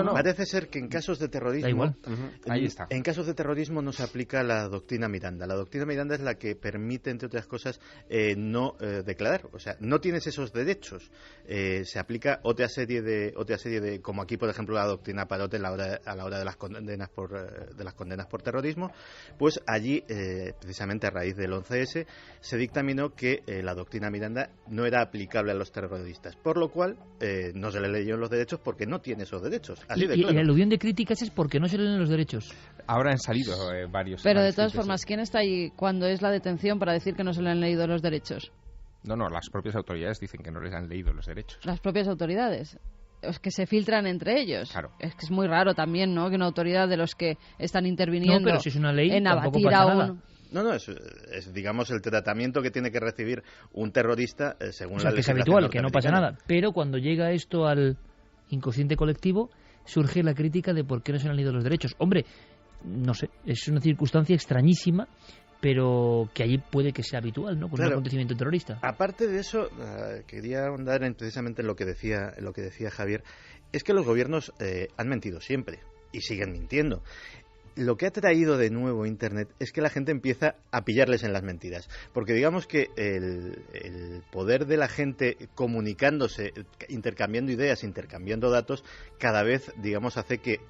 No. Parece ser que en casos de terrorismo, da igual. Ahí está. En casos de terrorismo no se aplica la doctrina Miranda. La doctrina Miranda es la que permite, entre otras cosas, no declarar. O sea, no tienes esos derechos. Se aplica otra serie de, como aquí, por ejemplo, la doctrina Parot a la hora de las condenas por terrorismo. Pues allí, precisamente a raíz del 11S, se dictaminó que la doctrina Miranda no era aplicable a los terroristas, por lo cual no se le leyeron los derechos porque no tiene esos derechos. Así de claro. Y el aluvión de críticas es porque no se le leen los derechos. Ahora han salido varios. Pero de todas formas, ¿quién está ahí cuando es la detención para decir que no se le han leído los derechos? No, las propias autoridades dicen que no les han leído los derechos. Las propias autoridades. Es que se filtran entre ellos. Claro. Es que es muy raro también, ¿no?, que una autoridad de los que están interviniendo pero si es una ley, en tampoco abatir pasa a nada. un... No, es digamos el tratamiento que tiene que recibir un terrorista según la que es habitual, que no pasa nada. Pero cuando llega esto al inconsciente colectivo, surge la crítica de por qué no se han leído los derechos. Hombre, no sé, es una circunstancia extrañísima, pero que allí puede que sea habitual, ¿no? Con un acontecimiento terrorista. Aparte de eso, quería ahondar precisamente en lo que decía Javier, es que los gobiernos han mentido siempre y siguen mintiendo. Lo que ha traído de nuevo Internet es que la gente empieza a pillarles en las mentiras, porque digamos que el poder de la gente comunicándose, intercambiando ideas, intercambiando datos, cada vez, digamos, hace que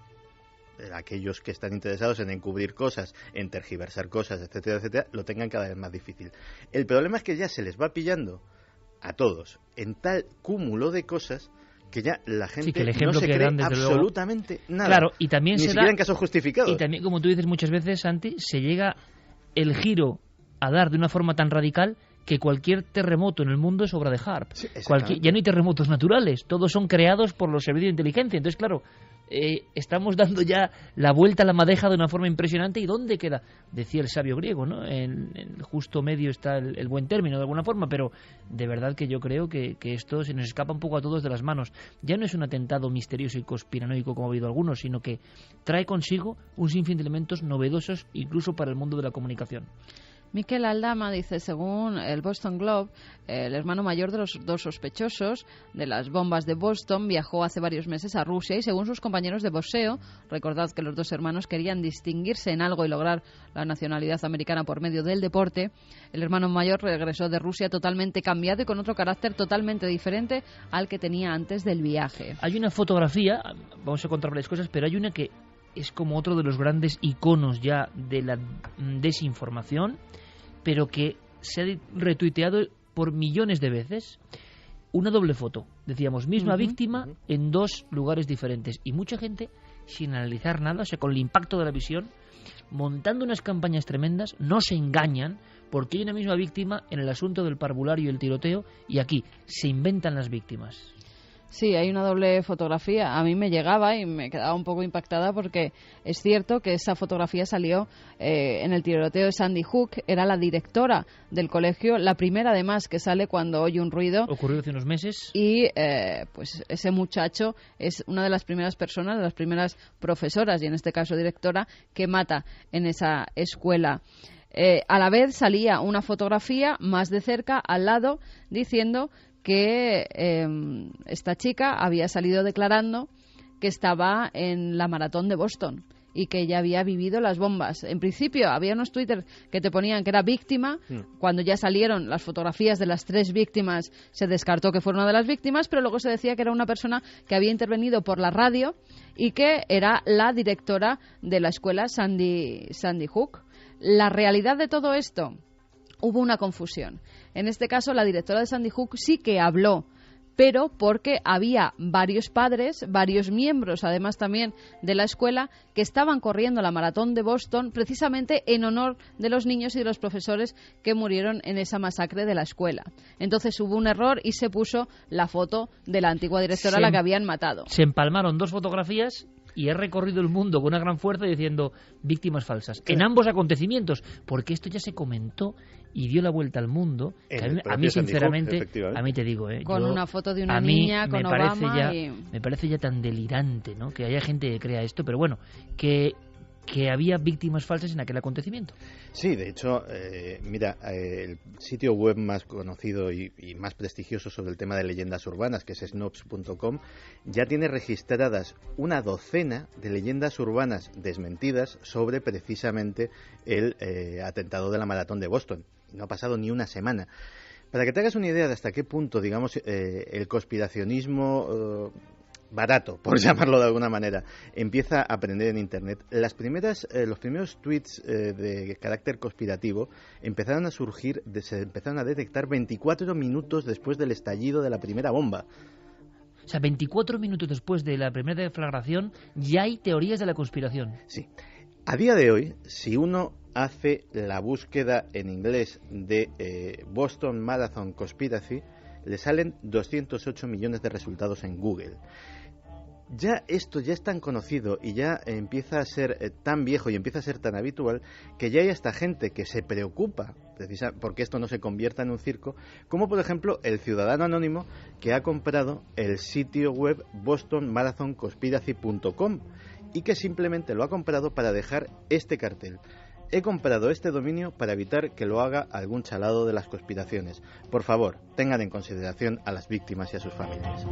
aquellos que están interesados en encubrir cosas, en tergiversar cosas, etcétera, etcétera, lo tengan cada vez más difícil. El problema es que ya se les va pillando a todos en tal cúmulo de cosas que ya la gente no se cree absolutamente nada. Claro, y también ni siquiera en casos justificados. Y también, como tú dices muchas veces, Santi, se llega el giro a dar de una forma tan radical que cualquier terremoto en el mundo es obra de Harp. Sí, ya no hay terremotos naturales, todos son creados por los servicios de inteligencia. Entonces, claro, estamos dando ya la vuelta a la madeja de una forma impresionante. ¿Y dónde queda? Decía el sabio griego, ¿no? En el justo medio está el buen término, de alguna forma, pero de verdad que yo creo que esto se nos escapa un poco a todos de las manos. Ya no es un atentado misterioso y conspiranoico como ha habido algunos, sino que trae consigo un sinfín de elementos novedosos incluso para el mundo de la comunicación. Miquel Aldama dice: según el Boston Globe, el hermano mayor de los dos sospechosos de las bombas de Boston viajó hace varios meses a Rusia y, según sus compañeros de boxeo, recordad que los dos hermanos querían distinguirse en algo y lograr la nacionalidad americana por medio del deporte, el hermano mayor regresó de Rusia totalmente cambiado y con otro carácter totalmente diferente al que tenía antes del viaje. Hay una fotografía, vamos a contar varias cosas, pero hay una que es como otro de los grandes iconos ya de la desinformación, pero que se ha retuiteado por millones de veces. Una doble foto, decíamos, misma víctima en dos lugares diferentes, y mucha gente, sin analizar nada, o sea, con el impacto de la visión, montando unas campañas tremendas, no se engañan, porque hay una misma víctima en el asunto del parvulario y el tiroteo, y aquí se inventan las víctimas. Sí, hay una doble fotografía. A mí me llegaba y me quedaba un poco impactada porque es cierto que esa fotografía salió en el tiroteo de Sandy Hook. Era la directora del colegio, la primera además que sale cuando oye un ruido. Ocurrió hace unos meses. Y pues ese muchacho es una de las primeras personas, de las primeras profesoras y en este caso directora, que mata en esa escuela. A la vez salía una fotografía más de cerca al lado diciendo que esta chica había salido declarando que estaba en la maratón de Boston y que ya había vivido las bombas. En principio había unos Twitter que te ponían que era víctima. Cuando ya salieron las fotografías de las 3 víctimas se descartó que fuera una de las víctimas, pero luego se decía que era una persona que había intervenido por la radio y que era la directora de la escuela Sandy Hook. La realidad de todo esto, hubo una confusión. En este caso, la directora de Sandy Hook sí que habló, pero porque había varios padres, varios miembros, además también de la escuela, que estaban corriendo la maratón de Boston precisamente en honor de los niños y de los profesores que murieron en esa masacre de la escuela. Entonces hubo un error y se puso la foto de la antigua directora a la que habían matado. Se empalmaron 2 fotografías y he recorrido el mundo con una gran fuerza diciendo víctimas falsas en ambos acontecimientos, porque esto ya se comentó y dio la vuelta al mundo. Que a mí sinceramente, a mí te digo, con una foto de una niña con Obama me parece ya tan delirante, ¿no?, que haya gente que crea esto, pero bueno, que había víctimas falsas en aquel acontecimiento. Sí, de hecho, mira, el sitio web más conocido y más prestigioso sobre el tema de leyendas urbanas, que es Snopes.com, ya tiene registradas una docena de leyendas urbanas desmentidas sobre precisamente el atentado de la maratón de Boston. No ha pasado ni una semana. Para que te hagas una idea de hasta qué punto, digamos, el conspiracionismo barato, por llamarlo de alguna manera, empieza a aprender en Internet. Los primeros tweets de carácter conspirativo empezaron a surgir, se empezaron a detectar 24 minutos después del estallido de la primera bomba. O sea, 24 minutos después de la primera deflagración ya hay teorías de la conspiración. Sí. A día de hoy, si uno hace la búsqueda en inglés de Boston Marathon Conspiracy, le salen 208 millones de resultados en Google. Ya esto ya es tan conocido y ya empieza a ser tan viejo y empieza a ser tan habitual que ya hay hasta gente que se preocupa porque esto no se convierta en un circo, como por ejemplo el ciudadano anónimo que ha comprado el sitio web bostonmarathonconspiracy.com y que simplemente lo ha comprado para dejar este cartel: he comprado este dominio para evitar que lo haga algún chalado de las conspiraciones. Por favor, tengan en consideración a las víctimas y a sus familias.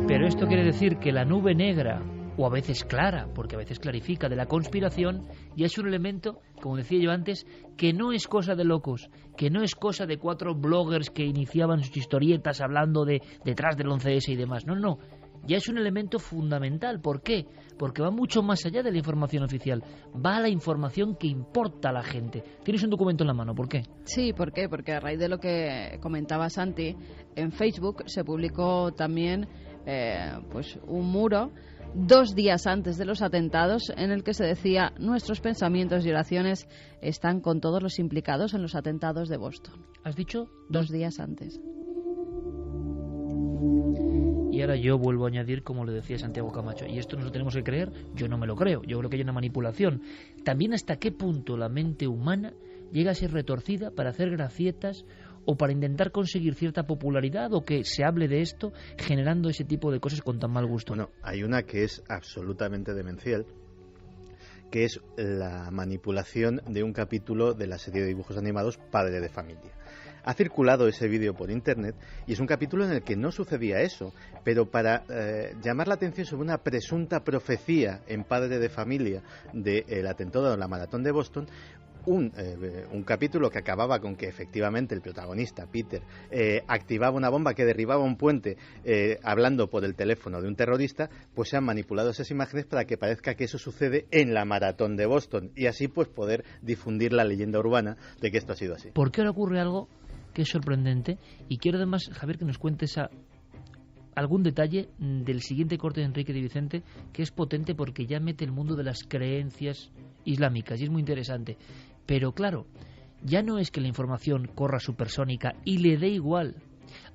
Pero esto quiere decir que la nube negra, o a veces clara, porque a veces clarifica, de la conspiración, ya es un elemento, como decía yo antes, que no es cosa de locos, que no es cosa de 4 bloggers que iniciaban sus historietas hablando de detrás del 11S y demás. No, no. Ya es un elemento fundamental. ¿Por qué? Porque va mucho más allá de la información oficial. Va a la información que importa a la gente. Tienes un documento en la mano. ¿Por qué? Sí, ¿por qué? Porque a raíz de lo que comentaba Santi, en Facebook se publicó también pues un muro 2 días antes de los atentados en el que se decía: nuestros pensamientos y oraciones están con todos los implicados en los atentados de Boston. ¿Has dicho? 2 días antes. Y ahora yo vuelvo a añadir, como le decía Santiago Camacho, y esto nos lo tenemos que creer, yo no me lo creo, yo creo que hay una manipulación. También hasta qué punto la mente humana llega a ser retorcida para hacer gracietas o para intentar conseguir cierta popularidad o que se hable de esto generando ese tipo de cosas con tan mal gusto. Bueno, hay una que es absolutamente demencial, que es la manipulación de un capítulo de la serie de dibujos animados Padre de Familia. Ha circulado ese vídeo por internet y es un capítulo en el que no sucedía eso, pero para llamar la atención sobre una presunta profecía en Padre de Familia del atentado de la maratón de Boston, un capítulo que acababa con que efectivamente el protagonista, Peter, activaba una bomba que derribaba un puente hablando por el teléfono de un terrorista, pues se han manipulado esas imágenes para que parezca que eso sucede en la maratón de Boston y así pues poder difundir la leyenda urbana de que esto ha sido así. ¿Por qué ahora ocurre algo que es sorprendente? Y quiero además, Javier, que nos cuentes algún detalle del siguiente corte de Enrique de Vicente, que es potente porque ya mete el mundo de las creencias islámicas y es muy interesante. Pero claro, ya no es que la información corra supersónica y le dé igual.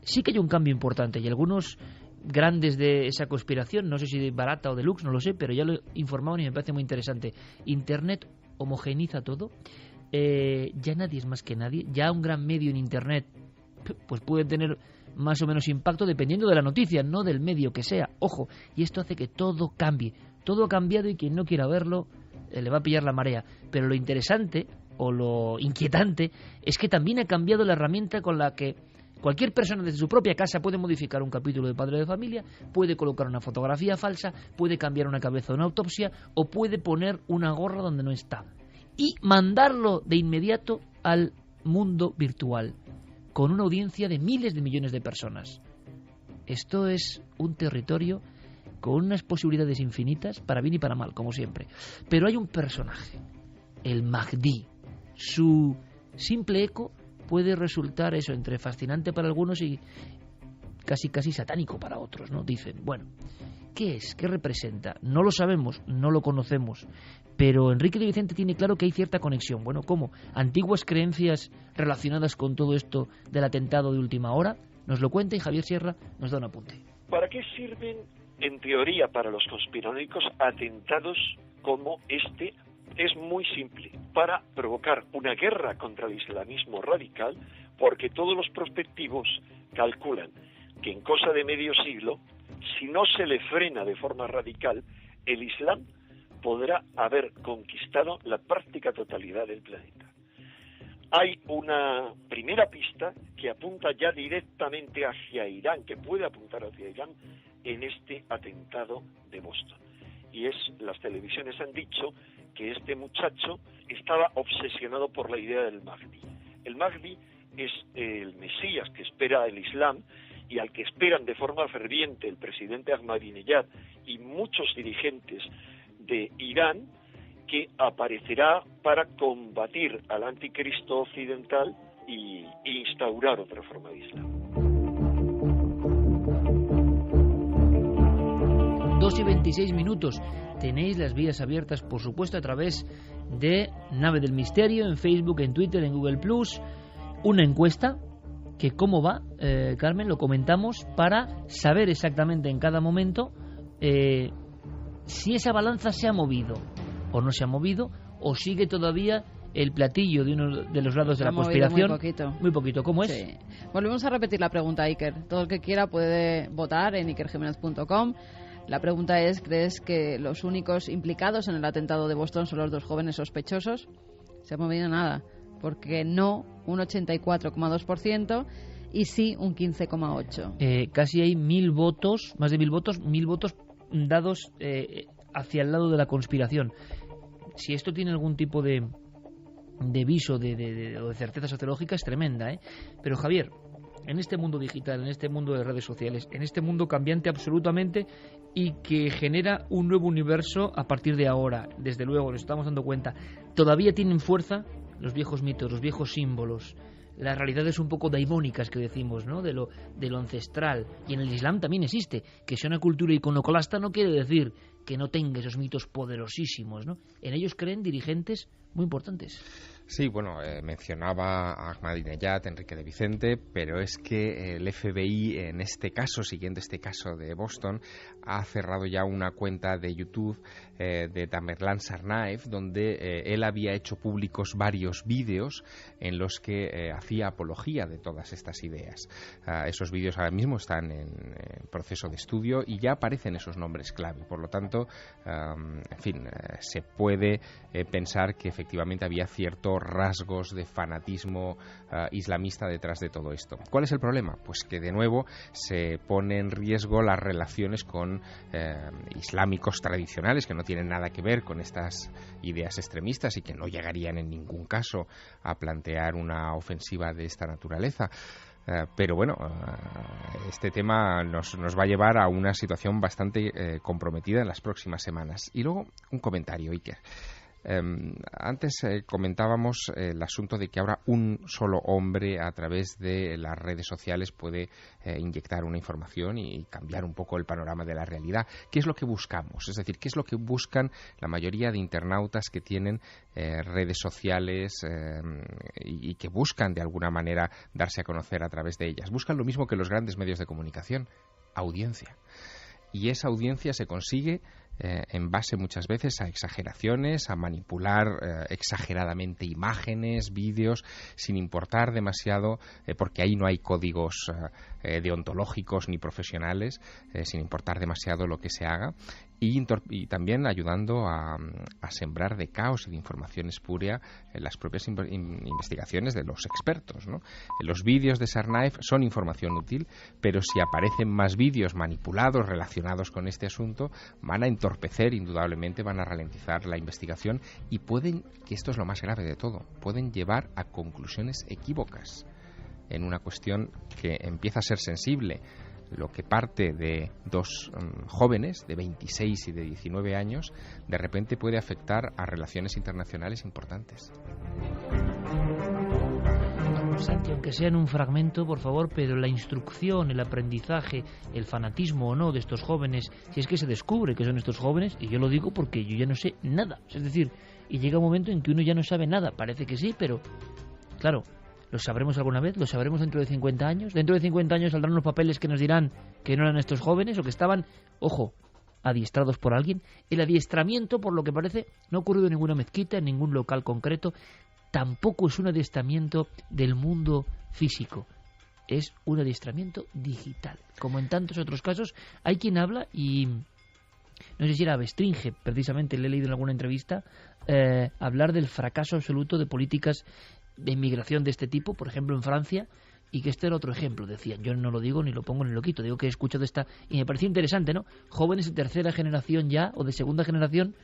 Sí que hay un cambio importante y algunos grandes de esa conspiración, no sé si de barata o de lux, no lo sé, pero ya lo informaban y me parece muy interesante. Internet homogeneiza todo. Ya nadie es más que nadie. Ya un gran medio en Internet pues puede tener más o menos impacto dependiendo de la noticia, no del medio que sea. Ojo, y esto hace que todo cambie. Todo ha cambiado y quien no quiera verlo le va a pillar la marea. Pero lo interesante o lo inquietante es que también ha cambiado la herramienta con la que cualquier persona desde su propia casa puede modificar un capítulo de Padre de Familia, puede colocar una fotografía falsa, puede cambiar una cabeza de una autopsia o puede poner una gorra donde no está y mandarlo de inmediato al mundo virtual con una audiencia de miles de millones de personas. Esto es un territorio con unas posibilidades infinitas, para bien y para mal, como siempre. Pero hay un personaje, el Mahdi. su simple eco puede resultar eso, entre fascinante para algunos y casi satánico para otros, ¿no? Dicen, bueno, ¿qué es? ¿Qué representa? No lo sabemos, no lo conocemos, pero Enrique de Vicente tiene claro que hay cierta conexión. Bueno, ¿cómo? ¿Antiguas creencias relacionadas con todo esto del atentado de última hora? Nos lo cuenta y Javier Sierra nos da un apunte. ¿Para qué sirven, en teoría, para los conspiranoicos atentados como este? Es muy simple, para provocar una guerra contra el islamismo radical, porque todos los prospectivos calculan que en cosa de medio siglo, si no se le frena de forma radical, el Islam podrá haber conquistado la práctica totalidad del planeta. Hay una primera pista que apunta ya directamente hacia Irán, que puede apuntar hacia Irán en este atentado de Boston. Y es, las televisiones han dicho que este muchacho estaba obsesionado por la idea del Mahdi. El Mahdi es el Mesías que espera el Islam y al que esperan de forma ferviente el presidente Ahmadinejad y muchos dirigentes de Irán, que aparecerá para combatir al anticristo occidental y instaurar otra forma de Islam. 2:26. Tenéis las vías abiertas, por supuesto, a través de Nave del Misterio, en Facebook, en Twitter, en Google+, una encuesta que cómo va, Carmen, lo comentamos para saber exactamente en cada momento si esa balanza se ha movido o no se ha movido, o sigue todavía el platillo de uno de los lados de la conspiración. Muy poquito. ¿Cómo es? Sí. Volvemos a repetir la pregunta, Iker. Todo el que quiera puede votar en ikerjimenez.com. La pregunta es, ¿crees que los únicos implicados en el atentado de Boston son los dos jóvenes sospechosos? Se ha movido nada, porque no un 84,2% y sí un 15,8%. Casi hay 1.000 votos, más de 1.000 votos dados hacia el lado de la conspiración. Si esto tiene algún tipo de viso o de certeza sociológica, es tremenda, ¿eh? Pero Javier, en este mundo digital, en este mundo de redes sociales, en este mundo cambiante absolutamente y que genera un nuevo universo a partir de ahora, desde luego, nos estamos dando cuenta, todavía tienen fuerza los viejos mitos, los viejos símbolos, las realidades un poco daimónicas que decimos, ¿no? De lo ancestral. Y en el Islam también existe. Que sea una cultura iconoclasta no quiere decir que no tenga esos mitos poderosísimos, ¿no? En ellos creen dirigentes muy importantes. Sí, bueno, mencionaba a Ahmadinejad, Enrique de Vicente, pero es que el FBI, en este caso, siguiendo este caso de Boston, ha cerrado ya una cuenta de YouTube de Tamerlan Tsarnaev, donde él había hecho públicos varios vídeos en los que hacía apología de todas estas ideas. Esos vídeos ahora mismo están en proceso de estudio y ya aparecen esos nombres clave. Por lo tanto, en fin, se puede pensar que efectivamente había ciertos rasgos de fanatismo islamista detrás de todo esto. ¿Cuál es el problema? Pues que de nuevo se pone en riesgo las relaciones con islámicos tradicionales que no tienen nada que ver con estas ideas extremistas y que no llegarían en ningún caso a plantear una ofensiva de esta naturaleza. Pero bueno, este tema nos va a llevar a una situación bastante comprometida en las próximas semanas. Y luego un comentario, Iker. Antes comentábamos el asunto de que ahora un solo hombre a través de las redes sociales puede inyectar una información y cambiar un poco el panorama de la realidad. ¿Qué es lo que buscamos? Es decir, ¿qué es lo que buscan la mayoría de internautas que tienen redes sociales y que buscan de alguna manera darse a conocer a través de ellas? Buscan lo mismo que los grandes medios de comunicación: audiencia. Y esa audiencia se consigue en base muchas veces a exageraciones, a manipular exageradamente imágenes, vídeos, sin importar demasiado, porque ahí no hay códigos deontológicos ni profesionales, sin importar demasiado lo que se haga, y también ayudando a sembrar de caos y de información espuria en las propias investigaciones de los expertos, ¿no? Los vídeos de Tsarnaev son información útil, pero si aparecen más vídeos manipulados relacionados con este asunto, van a entorpecer, indudablemente van a ralentizar la investigación y pueden, que esto es lo más grave de todo, pueden llevar a conclusiones equívocas en una cuestión que empieza a ser sensible. Lo que parte de dos jóvenes de 26 y de 19 años, de repente puede afectar a relaciones internacionales importantes. Santi, aunque sea en un fragmento, por favor, pero la instrucción, el aprendizaje, el fanatismo o no de estos jóvenes, si es que se descubre que son estos jóvenes, y yo lo digo porque yo ya no sé nada, es decir, y llega un momento en que uno ya no sabe nada, parece que sí, pero claro, ¿lo sabremos alguna vez? ¿Lo sabremos dentro de 50 años? ¿Dentro de 50 años saldrán los papeles que nos dirán que no eran estos jóvenes o que estaban, ojo, adiestrados por alguien? El adiestramiento, por lo que parece, no ha ocurrido en ninguna mezquita, en ningún local concreto. Tampoco es un adiestramiento del mundo físico, es un adiestramiento digital. Como en tantos otros casos, hay quien habla, y no sé si era Bestringe, precisamente le he leído en alguna entrevista, hablar del fracaso absoluto de políticas de inmigración de este tipo, por ejemplo en Francia, y que este era otro ejemplo. Decían, yo no lo digo ni lo pongo ni lo quito, digo que he escuchado esta, y me pareció interesante, ¿no? Jóvenes de tercera generación ya, o de segunda generación,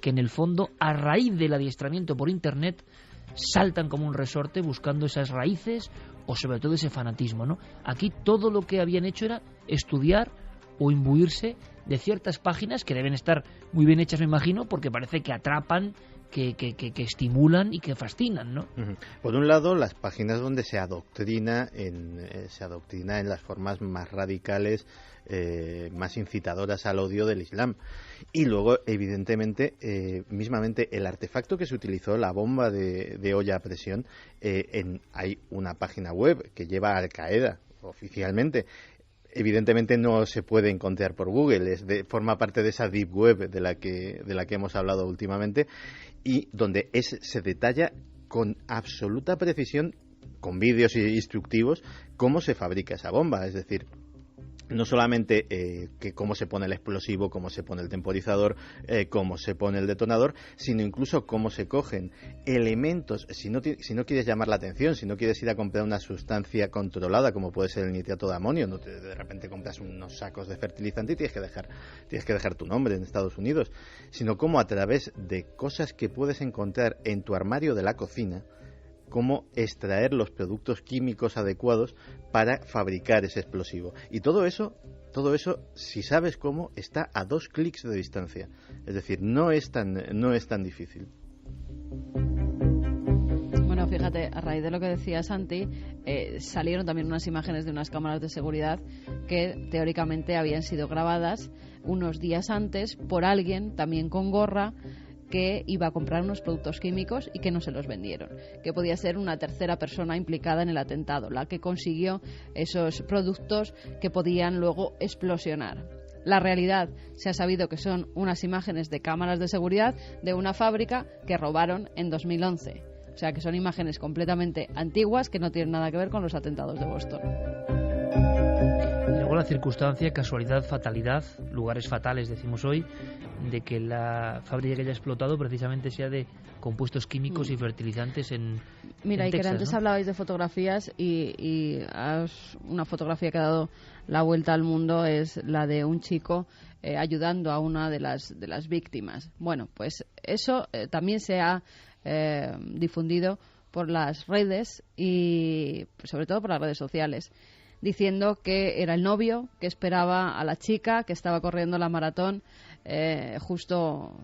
que en el fondo, a raíz del adiestramiento por Internet, saltan como un resorte buscando esas raíces o sobre todo ese fanatismo, ¿no? Aquí todo lo que habían hecho era estudiar o imbuirse de ciertas páginas que deben estar muy bien hechas, me imagino, porque parece que atrapan, que estimulan y que fascinan, ¿no? Por un lado, las páginas donde se adoctrina en las formas más radicales, más incitadoras al odio del Islam. Y luego, evidentemente, mismamente el artefacto que se utilizó, la bomba de olla a presión, hay una página web que lleva a Al-Qaeda oficialmente. Evidentemente no se puede encontrar por Google, forma parte de esa deep web de la que hemos hablado últimamente, y donde se detalla con absoluta precisión, con vídeos instructivos, cómo se fabrica esa bomba. Es decir, no solamente que cómo se pone el explosivo, cómo se pone el temporizador, cómo se pone el detonador, sino incluso cómo se cogen elementos. Si no quieres llamar la atención, si no quieres ir a comprar una sustancia controlada, como puede ser el nitrato de amonio, de repente compras unos sacos de fertilizante y tienes que dejar tu nombre en Estados Unidos, sino cómo a través de cosas que puedes encontrar en tu armario de la cocina, cómo extraer los productos químicos adecuados para fabricar ese explosivo. Y todo eso, si sabes cómo, está a 2 clics de distancia. Es decir, no es tan difícil. Bueno, fíjate, a raíz de lo que decía Santi, salieron también unas imágenes de unas cámaras de seguridad que teóricamente habían sido grabadas unos días antes por alguien, también con gorra, que iba a comprar unos productos químicos y que no se los vendieron, que podía ser una tercera persona implicada en el atentado, la que consiguió esos productos que podían luego explosionar. La realidad, se ha sabido que son unas imágenes de cámaras de seguridad de una fábrica que robaron en 2011. O sea que son imágenes completamente antiguas que no tienen nada que ver con los atentados de Boston. Y luego la circunstancia, casualidad, fatalidad, lugares fatales decimos hoy, de que la fábrica que haya explotado precisamente sea de compuestos químicos y fertilizantes en Mira, y Texas, que antes, ¿no?, hablabais de fotografías y una fotografía que ha dado la vuelta al mundo es la de un chico ayudando a una de las víctimas. Bueno, pues eso también se ha difundido por las redes y sobre todo por las redes sociales, diciendo que era el novio que esperaba a la chica que estaba corriendo la maratón justo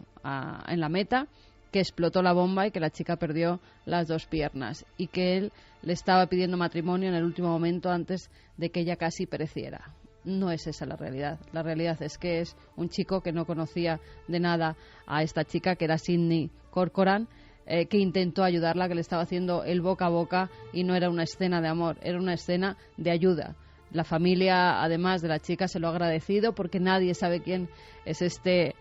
en la meta, que explotó la bomba y que la chica perdió las 2 piernas y que él le estaba pidiendo matrimonio en el último momento antes de que ella casi pereciera. No es esa la realidad. La realidad es que es un chico que no conocía de nada a esta chica, que era Sidney Corcoran, que intentó ayudarla, que le estaba haciendo el boca a boca, y no era una escena de amor, era una escena de ayuda. La familia, además de la chica, se lo ha agradecido porque nadie sabe quién es este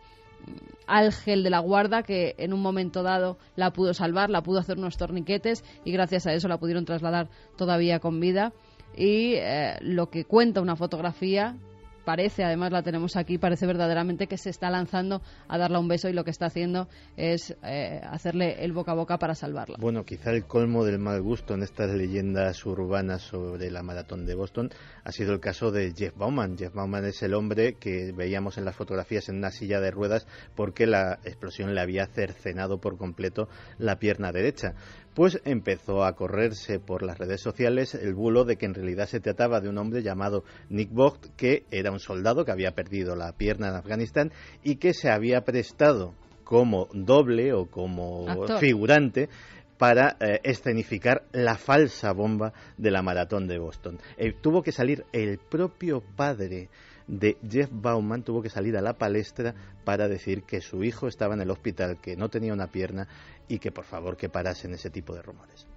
ángel de la guarda que en un momento dado la pudo salvar, la pudo hacer unos torniquetes y gracias a eso la pudieron trasladar todavía con vida. Y lo que cuenta una fotografía parece, además la tenemos aquí, parece verdaderamente que se está lanzando a darle un beso y lo que está haciendo es hacerle el boca a boca para salvarla. Bueno, quizá el colmo del mal gusto en estas leyendas urbanas sobre la maratón de Boston ha sido el caso de Jeff Bauman. Jeff Bauman es el hombre que veíamos en las fotografías en una silla de ruedas porque la explosión le había cercenado por completo la pierna derecha. Pues empezó a correrse por las redes sociales el bulo de que en realidad se trataba de un hombre llamado Nick Vogt, que era un soldado que había perdido la pierna en Afganistán y que se había prestado como doble o como figurante para escenificar la falsa bomba de la maratón de Boston. Tuvo que salir el propio padre de Jeff Bauman, tuvo que salir a la palestra para decir que su hijo estaba en el hospital, que no tenía una pierna y que por favor que parasen ese tipo de rumores.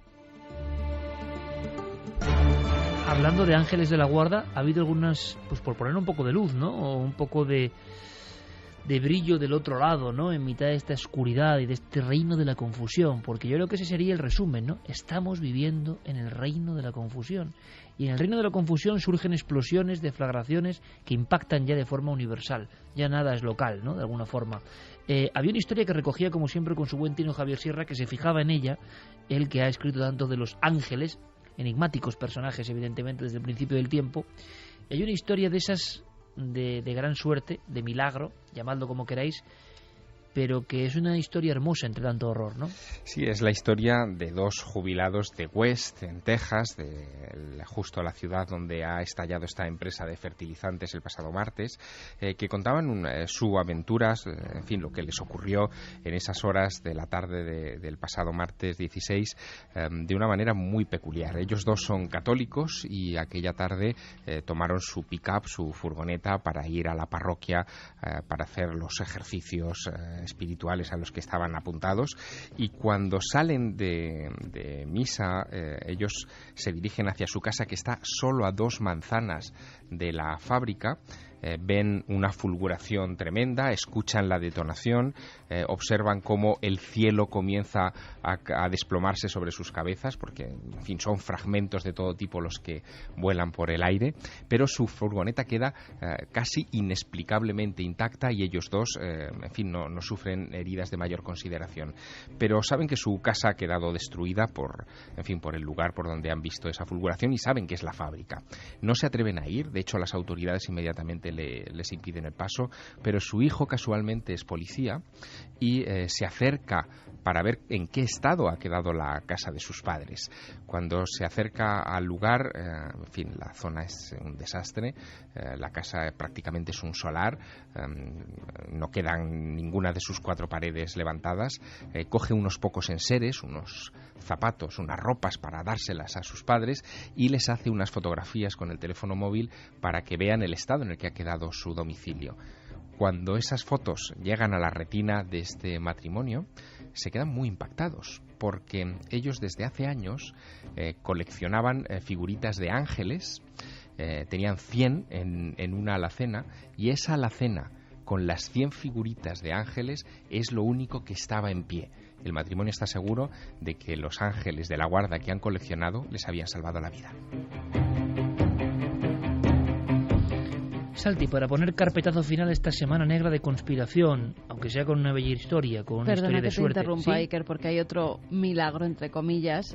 Hablando de ángeles de la guarda, ha habido algunas, pues por poner un poco de luz, ¿no? O un poco de brillo del otro lado, ¿no? En mitad de esta oscuridad y de este reino de la confusión, porque yo creo que ese sería el resumen, ¿no? Estamos viviendo en el reino de la confusión. Y en el reino de la confusión surgen explosiones, deflagraciones que impactan ya de forma universal. Ya nada es local, ¿no? De alguna forma. Había una historia que recogía, como siempre, con su buen tino Javier Sierra, que se fijaba en ella, él que ha escrito tanto de los ángeles, enigmáticos personajes, evidentemente, desde el principio del tiempo. Y hay una historia de esas de gran suerte, de milagro, llamadlo como queráis, pero que es una historia hermosa entre tanto horror, ¿no? Sí, es la historia de dos jubilados de West, en Texas, justo la ciudad donde ha estallado esta empresa de fertilizantes el pasado martes, que contaban su aventuras, en fin, lo que les ocurrió en esas horas de la tarde del pasado martes 16, de una manera muy peculiar. Ellos dos son católicos y aquella tarde tomaron su pick-up, su furgoneta, para ir a la parroquia para hacer los ejercicios espirituales a los que estaban apuntados, y cuando salen de misa ellos se dirigen hacia su casa, que está solo a 2 manzanas de la fábrica. Ven una fulguración tremenda, escuchan la detonación, observan cómo el cielo comienza a desplomarse sobre sus cabezas, porque en fin son fragmentos de todo tipo los que vuelan por el aire, pero su furgoneta queda casi inexplicablemente intacta y ellos dos en fin no sufren heridas de mayor consideración, pero saben que su casa ha quedado destruida por el lugar por donde han visto esa fulguración, y saben que es la fábrica. No se atreven a ir, de hecho las autoridades inmediatamente les impiden el paso, pero su hijo casualmente es policía y se acerca para ver en qué estado ha quedado la casa de sus padres. Cuando se acerca al lugar, en fin, la zona es un desastre, la casa prácticamente es un solar, no quedan ninguna de sus 4 paredes levantadas, coge unos pocos enseres, unos zapatos, unas ropas para dárselas a sus padres y les hace unas fotografías con el teléfono móvil para que vean el estado en el que ha quedado su domicilio. Cuando esas fotos llegan a la retina de este matrimonio, se quedan muy impactados, porque ellos desde hace años coleccionaban figuritas de ángeles, tenían 100 en una alacena, y esa alacena con las 100 figuritas de ángeles es lo único que estaba en pie. El matrimonio está seguro de que los ángeles de la guarda que han coleccionado les habían salvado la vida. Salti, para poner carpetazo final a esta semana negra de conspiración, aunque sea con una bella historia, con una historia de suerte. Perdona que te interrumpa, Iker, porque hay otro milagro, entre comillas,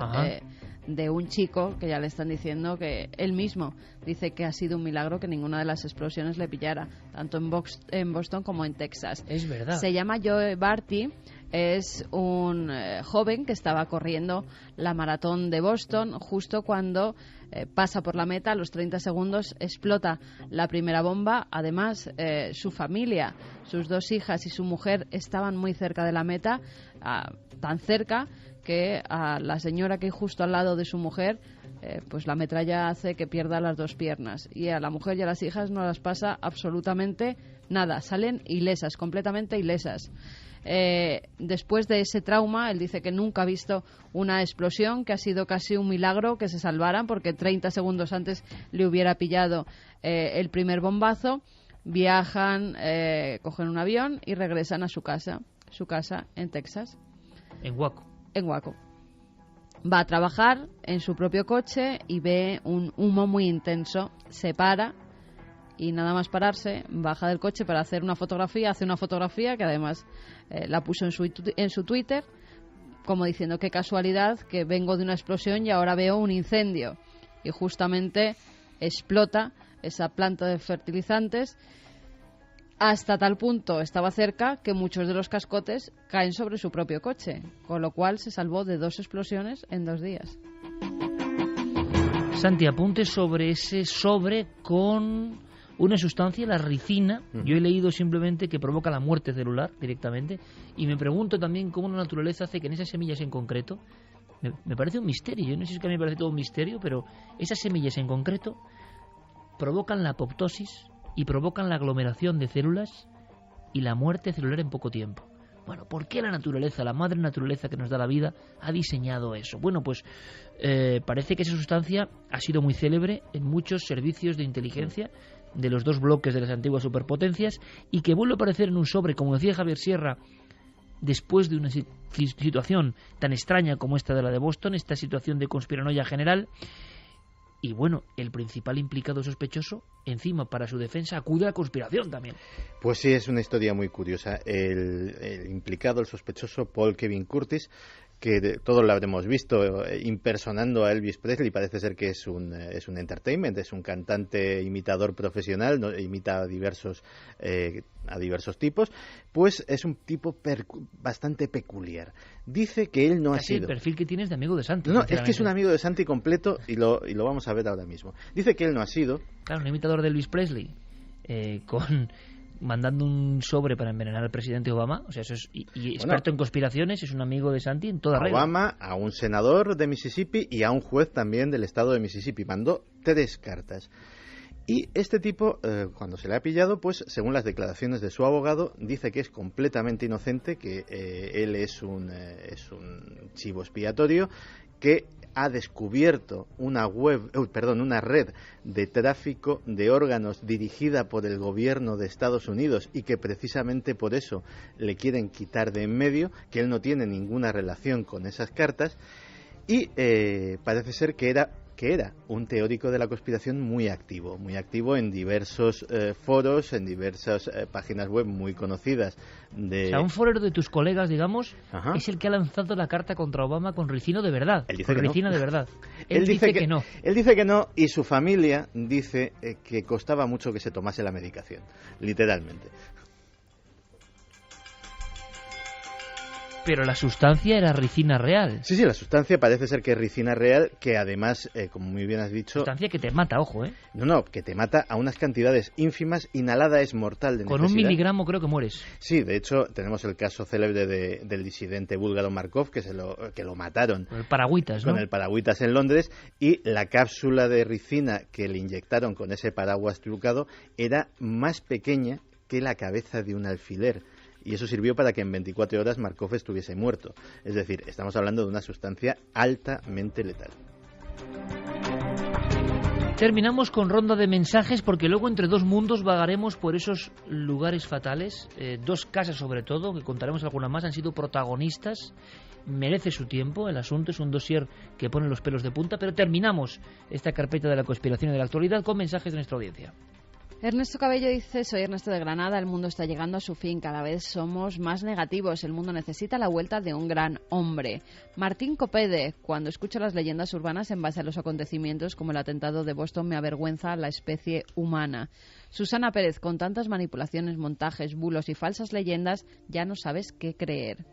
de un chico que ya le están diciendo que él mismo dice que ha sido un milagro que ninguna de las explosiones le pillara, tanto en Boston como en Texas. Es verdad. Se llama Joe Barty, es un joven que estaba corriendo la maratón de Boston justo cuando pasa por la meta. A los 30 segundos explota la primera bomba. Además, su familia, sus 2 hijas y su mujer estaban muy cerca de la meta, tan cerca que a la señora que hay justo al lado de su mujer, pues la metralla hace que pierda las 2 piernas, y a la mujer y a las hijas no las pasa absolutamente nada, salen ilesas, completamente ilesas. Después de ese trauma, él dice que nunca ha visto una explosión, que ha sido casi un milagro que se salvaran, porque 30 segundos antes le hubiera pillado el primer bombazo. Viajan, cogen un avión y regresan a su casa en Texas. En Waco. Va a trabajar en su propio coche y ve un humo muy intenso. Se para y nada más pararse, baja del coche para hacer una fotografía. Hace una fotografía que además la puso en su Twitter, como diciendo: qué casualidad que vengo de una explosión y ahora veo un incendio. Y justamente explota esa planta de fertilizantes. Hasta tal punto estaba cerca que muchos de los cascotes caen sobre su propio coche, con lo cual se salvó de 2 explosiones en 2 días. Santi, apunte sobre ese sobre con una sustancia, la ricina. Yo he leído simplemente que provoca la muerte celular directamente, y me pregunto también cómo la naturaleza hace que en esas semillas en concreto Me parece un misterio. Yo no sé si es que a mí me parece todo un misterio, pero esas semillas en concreto provocan la apoptosis y provocan la aglomeración de células y la muerte celular en poco tiempo. Bueno, ¿por qué la naturaleza, la madre naturaleza que nos da la vida, ha diseñado eso? Bueno, pues parece que esa sustancia ha sido muy célebre en muchos servicios de inteligencia de los dos bloques de las antiguas superpotencias y que vuelve a aparecer en un sobre, como decía Javier Sierra, después de una situación tan extraña como esta de la de Boston, esta situación de conspiranoia general. Y bueno, el principal implicado sospechoso, encima para su defensa, acude a la conspiración también. Pues sí, es una historia muy curiosa. El implicado, el sospechoso, Paul Kevin Curtis, que todos lo habremos visto impersonando a Elvis Presley, parece ser que es un entertainment, es un cantante imitador profesional, ¿no? Imita a diversos tipos, pues es un tipo bastante peculiar. Dice que él no ha sido... el perfil que tienes de amigo de Santi. No, es que es un amigo de Santi completo y lo vamos a ver ahora mismo. Dice que él no ha sido... Claro, un imitador de Elvis Presley, mandando un sobre para envenenar al presidente Obama, o sea, eso es, y experto en conspiraciones, es un amigo de Santi en toda regla. Obama, a un senador de Mississippi y a un juez también del estado de Mississippi. Mandó 3 cartas. Y este tipo, cuando se le ha pillado, pues según las declaraciones de su abogado, dice que es completamente inocente, que él es un chivo expiatorio, que ha descubierto una red de tráfico de órganos dirigida por el gobierno de Estados Unidos y que precisamente por eso le quieren quitar de en medio, que él no tiene ninguna relación con esas cartas y parece ser que era un teórico de la conspiración muy activo en diversos foros, en diversas páginas web muy conocidas. O sea, un forero de tus colegas, digamos, es el que ha lanzado la carta contra Obama con ricino de verdad. Él dice que ricino no. De verdad. Él dice que no. Él dice que no y su familia dice que costaba mucho que se tomase la medicación, literalmente. Pero la sustancia era ricina real. Sí, la sustancia parece ser que es ricina real, que además, como muy bien has dicho... Sustancia que te mata, ojo, ¿eh? No, que te mata a unas cantidades ínfimas, inhalada es mortal de necesidad. Con 1 miligramo creo que mueres. Sí, de hecho, tenemos el caso célebre del disidente búlgaro Markov, que lo mataron. Con el paragüitas, ¿no? Con el paragüitas en Londres, y la cápsula de ricina que le inyectaron con ese paraguas trucado era más pequeña que la cabeza de un alfiler. Y eso sirvió para que en 24 horas Markov estuviese muerto. Es decir, estamos hablando de una sustancia altamente letal. Terminamos con ronda de mensajes porque luego entre dos mundos vagaremos por esos lugares fatales. 2 casas sobre todo, que contaremos alguna más, han sido protagonistas. Merece su tiempo, el asunto es un dossier que pone los pelos de punta, pero terminamos esta carpeta de la conspiración y de la actualidad con mensajes de nuestra audiencia. Ernesto Cabello dice: soy Ernesto de Granada, el mundo está llegando a su fin, cada vez somos más negativos, el mundo necesita la vuelta de un gran hombre. Martín Copede: cuando escucho las leyendas urbanas en base a los acontecimientos como el atentado de Boston me avergüenza la especie humana. Susana Pérez: con tantas manipulaciones, montajes, bulos y falsas leyendas ya no sabes qué creer.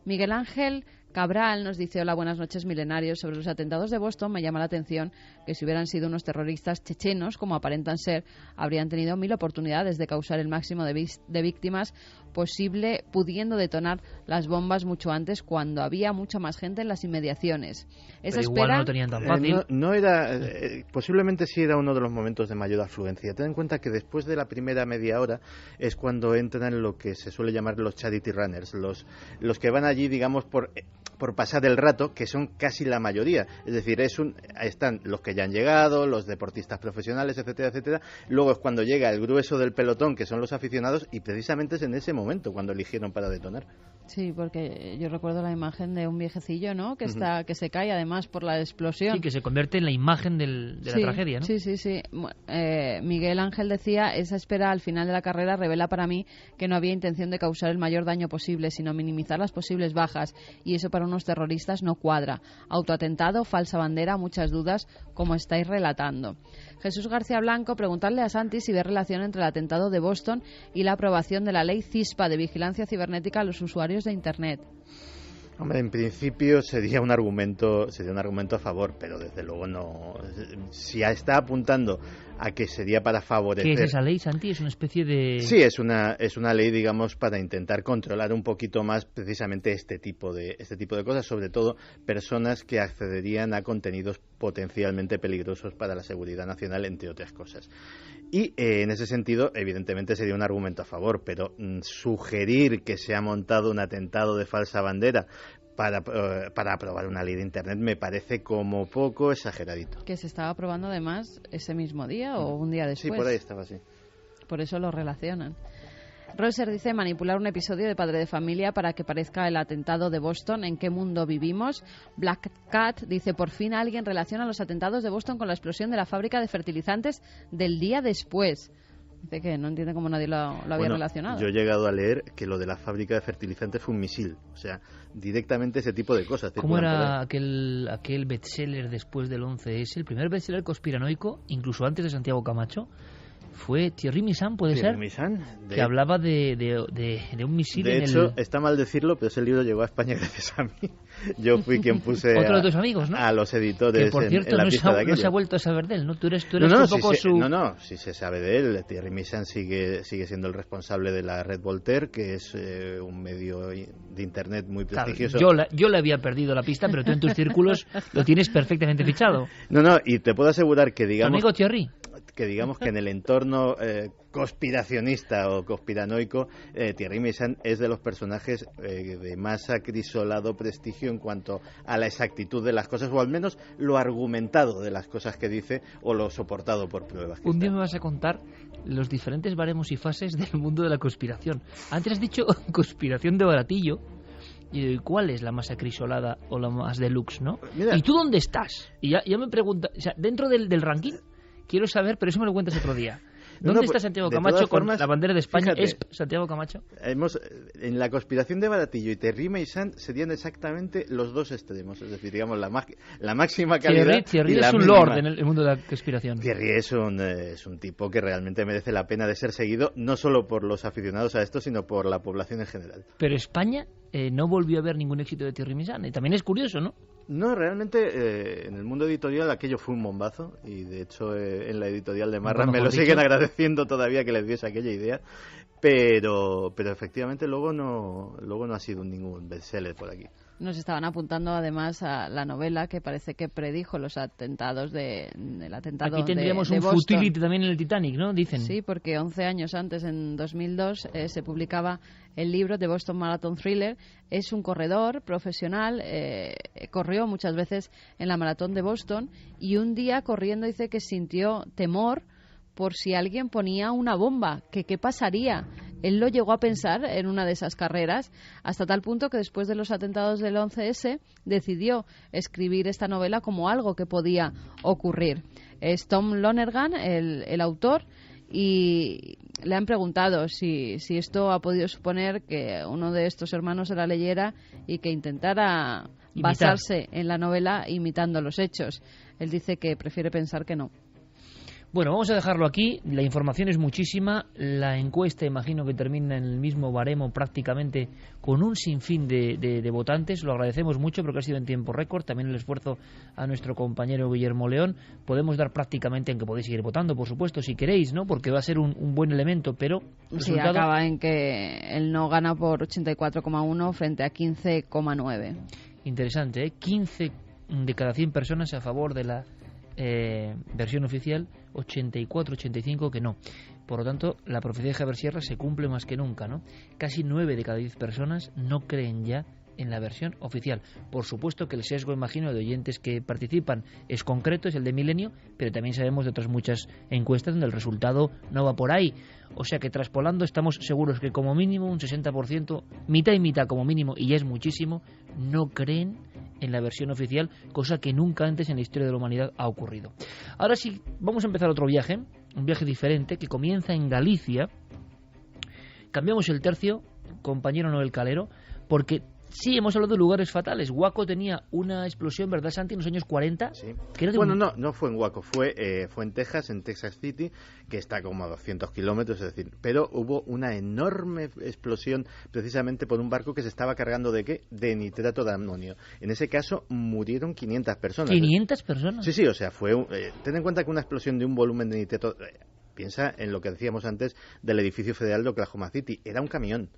Miguel Ángel Cabral nos dice: hola, buenas noches milenarios. Sobre los atentados de Boston me llama la atención que si hubieran sido unos terroristas chechenos, como aparentan ser, habrían tenido 1000 oportunidades de causar el máximo de víctimas posible, pudiendo detonar las bombas mucho antes, cuando había mucha más gente en las inmediaciones. Pero igual no lo tenían tan fácil. No era, posiblemente sí era uno de los momentos de mayor afluencia. Ten en cuenta que después de la primera media hora es cuando entran lo que se suele llamar los charity runners, los que van allí, digamos, por pasar el rato, que son casi la mayoría. Es decir, están los que ya han llegado, los deportistas profesionales, etcétera, etcétera. Luego es cuando llega el grueso del pelotón, que son los aficionados, y precisamente es en ese momento cuando eligieron para detonar. Sí, porque yo recuerdo la imagen de un viejecillo, ¿no? Que se cae además por la explosión. Sí, que se convierte en la imagen de la tragedia, ¿no? Sí. Miguel Ángel decía: esa espera al final de la carrera revela para mí que no había intención de causar el mayor daño posible, sino minimizar las posibles bajas, y eso para unos terroristas no cuadra. Autoatentado, falsa bandera, muchas dudas, como estáis relatando. Jesús García Blanco: preguntarle a Santi si ve relación entre el atentado de Boston y la aprobación de la ley CISPA de vigilancia cibernética a los usuarios de Internet. Hombre, en principio sería un argumento a favor, pero desde luego no. Si está apuntando a que sería para favorecer... ¿Qué es esa ley, Santi? ¿Es una especie de...? Sí, es una ley, digamos, para intentar controlar un poquito más precisamente este tipo de cosas, sobre todo personas que accederían a contenidos potencialmente peligrosos para la seguridad nacional, entre otras cosas. Y en ese sentido, evidentemente sería un argumento a favor, pero sugerir que se ha montado un atentado de falsa bandera para aprobar una ley de Internet me parece como poco exageradito. Que se estaba aprobando además ese mismo día o un día después. Sí, por ahí estaba, sí. Por eso lo relacionan. Roser dice manipular un episodio de Padre de Familia para que parezca el atentado de Boston. ¿En qué mundo vivimos? Black Cat dice, por fin alguien relaciona los atentados de Boston con la explosión de la fábrica de fertilizantes del día después. Dice que no entiende cómo nadie lo había relacionado. Yo he llegado a leer que lo de la fábrica de fertilizantes fue un misil. O sea, directamente ese tipo de cosas. ¿Cómo era aquel bestseller después del 11S? El primer bestseller conspiranoico, incluso antes de Santiago Camacho, fue Thierry Missan, ¿puede ser? Que hablaba de un misil. De hecho, está mal decirlo, pero ese libro llegó a España gracias a mí. Yo fui quien puse otro de tus amigos, ¿no? A los editores que, por cierto, en la pista de aquello. No se ha vuelto a saber de él, ¿no? Tú eres un poco su... No, sí se sabe de él. Thierry Missan sigue siendo el responsable de la Red Voltaire, que es un medio de Internet muy prestigioso. Claro, yo le había perdido la pista, pero tú en tus círculos lo tienes perfectamente fichado. No, y te puedo asegurar que ¿Tu amigo Thierry? Que en el entorno conspiracionista o conspiranoico, Thierry Missan es de los personajes de más acrisolado prestigio en cuanto a la exactitud de las cosas, o al menos lo argumentado de las cosas que dice, o lo soportado por pruebas. Un día me vas a contar los diferentes baremos y fases del mundo de la conspiración. Antes has dicho conspiración de baratillo. ¿Y cuál es la más acrisolada o la más deluxe, no? Mira, ¿y tú dónde estás? Y ya me pregunta, o sea, dentro del ranking quiero saber, pero eso me lo cuentas otro día. ¿Dónde está Santiago Camacho con la bandera de España? Fíjate, ¿es Santiago Camacho? En la conspiración de Baratillo y Thierry Missan serían exactamente los dos extremos. Es decir, digamos, la máxima calidad. Thierry y es un lord en el mundo de la conspiración. Thierry es un tipo que realmente merece la pena de ser seguido, no solo por los aficionados a esto, sino por la población en general. Pero España no volvió a ver ningún éxito de Thierry Missan. Y también es curioso, ¿no? No, realmente en el mundo editorial aquello fue un bombazo, y de hecho en la editorial de Marra me lo siguen agradeciendo todavía que les diese aquella idea, pero efectivamente luego no ha sido ningún bestseller por aquí. Nos estaban apuntando además a la novela que parece que predijo los atentados del atentado de Boston. Aquí tendríamos un futility también en el Titanic, ¿no? Dicen. Sí, porque 11 años antes, en 2002, se publicaba el libro de Boston Marathon Thriller. Es un corredor profesional, corrió muchas veces en la maratón de Boston, y un día corriendo dice que sintió temor por si alguien ponía una bomba, que qué pasaría. Él lo llegó a pensar en una de esas carreras, hasta tal punto que después de los atentados del 11S decidió escribir esta novela como algo que podía ocurrir. Es Tom Lonergan, el autor, y le han preguntado si esto ha podido suponer que uno de estos hermanos se la leyera y que intentara basarse en la novela imitando los hechos. Él dice que prefiere pensar que no. Bueno, vamos a dejarlo aquí. La información es muchísima. La encuesta, imagino que termina en el mismo baremo prácticamente, con un sinfín de votantes. Lo agradecemos mucho porque ha sido en tiempo récord. También el esfuerzo a nuestro compañero Guillermo León. Podemos dar prácticamente en que podéis seguir votando, por supuesto, si queréis, ¿no? Porque va a ser un buen elemento, pero... Sí, acaba en que el no gana por 84,1 frente a 15,9. Interesante, ¿eh? 15 de cada 100 personas a favor de la versión oficial, 84-85 que no. Por lo tanto, la profecía de Javier Sierra se cumple más que nunca, ¿no? Casi 9 de cada 10 personas no creen ya en la versión oficial. Por supuesto que el sesgo, imagino, de oyentes que participan es concreto, es el de Milenio, pero también sabemos de otras muchas encuestas donde el resultado no va por ahí. O sea que traspolando estamos seguros que como mínimo un 60%, mitad y mitad como mínimo, y ya es muchísimo, no creen en la versión oficial, cosa que nunca antes en la historia de la humanidad ha ocurrido. Ahora sí, vamos a empezar otro viaje, un viaje diferente que comienza en Galicia. Cambiamos el tercio, compañero Noel Calero, porque Sí, hemos hablado de lugares fatales. Waco tenía una explosión, ¿verdad, Santi, en los años 40? Sí. Que era de Bueno, no fue en Waco, fue en Texas City, que está como a 200 kilómetros, es decir, pero hubo una enorme explosión precisamente por un barco que se estaba cargando ¿de qué? De nitrato de amonio. En ese caso murieron 500 personas. ¿500 personas? Sí, o sea, ten en cuenta que una explosión de un volumen de nitrato... Piensa en lo que decíamos antes del edificio federal de Oklahoma City. Era un camión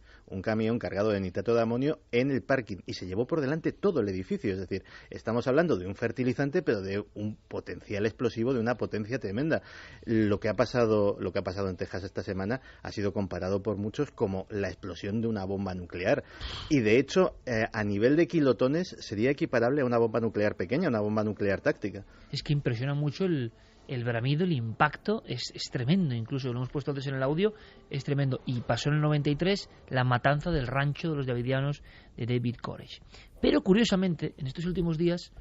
cargado de nitrato de amonio en el parking y se llevó por delante todo el edificio. Es decir, estamos hablando de un fertilizante, pero de un potencial explosivo de una potencia tremenda. Lo que ha pasado en Texas esta semana ha sido comparado por muchos como la explosión de una bomba nuclear. Y de hecho, a nivel de kilotones, sería equiparable a una bomba nuclear pequeña, una bomba nuclear táctica. Es que impresiona mucho el bramido, el impacto es tremendo, incluso lo hemos puesto antes en el audio, es tremendo. Y pasó en el 93 la matanza del rancho de los davidianos de David Koresh. Pero curiosamente, en estos últimos días,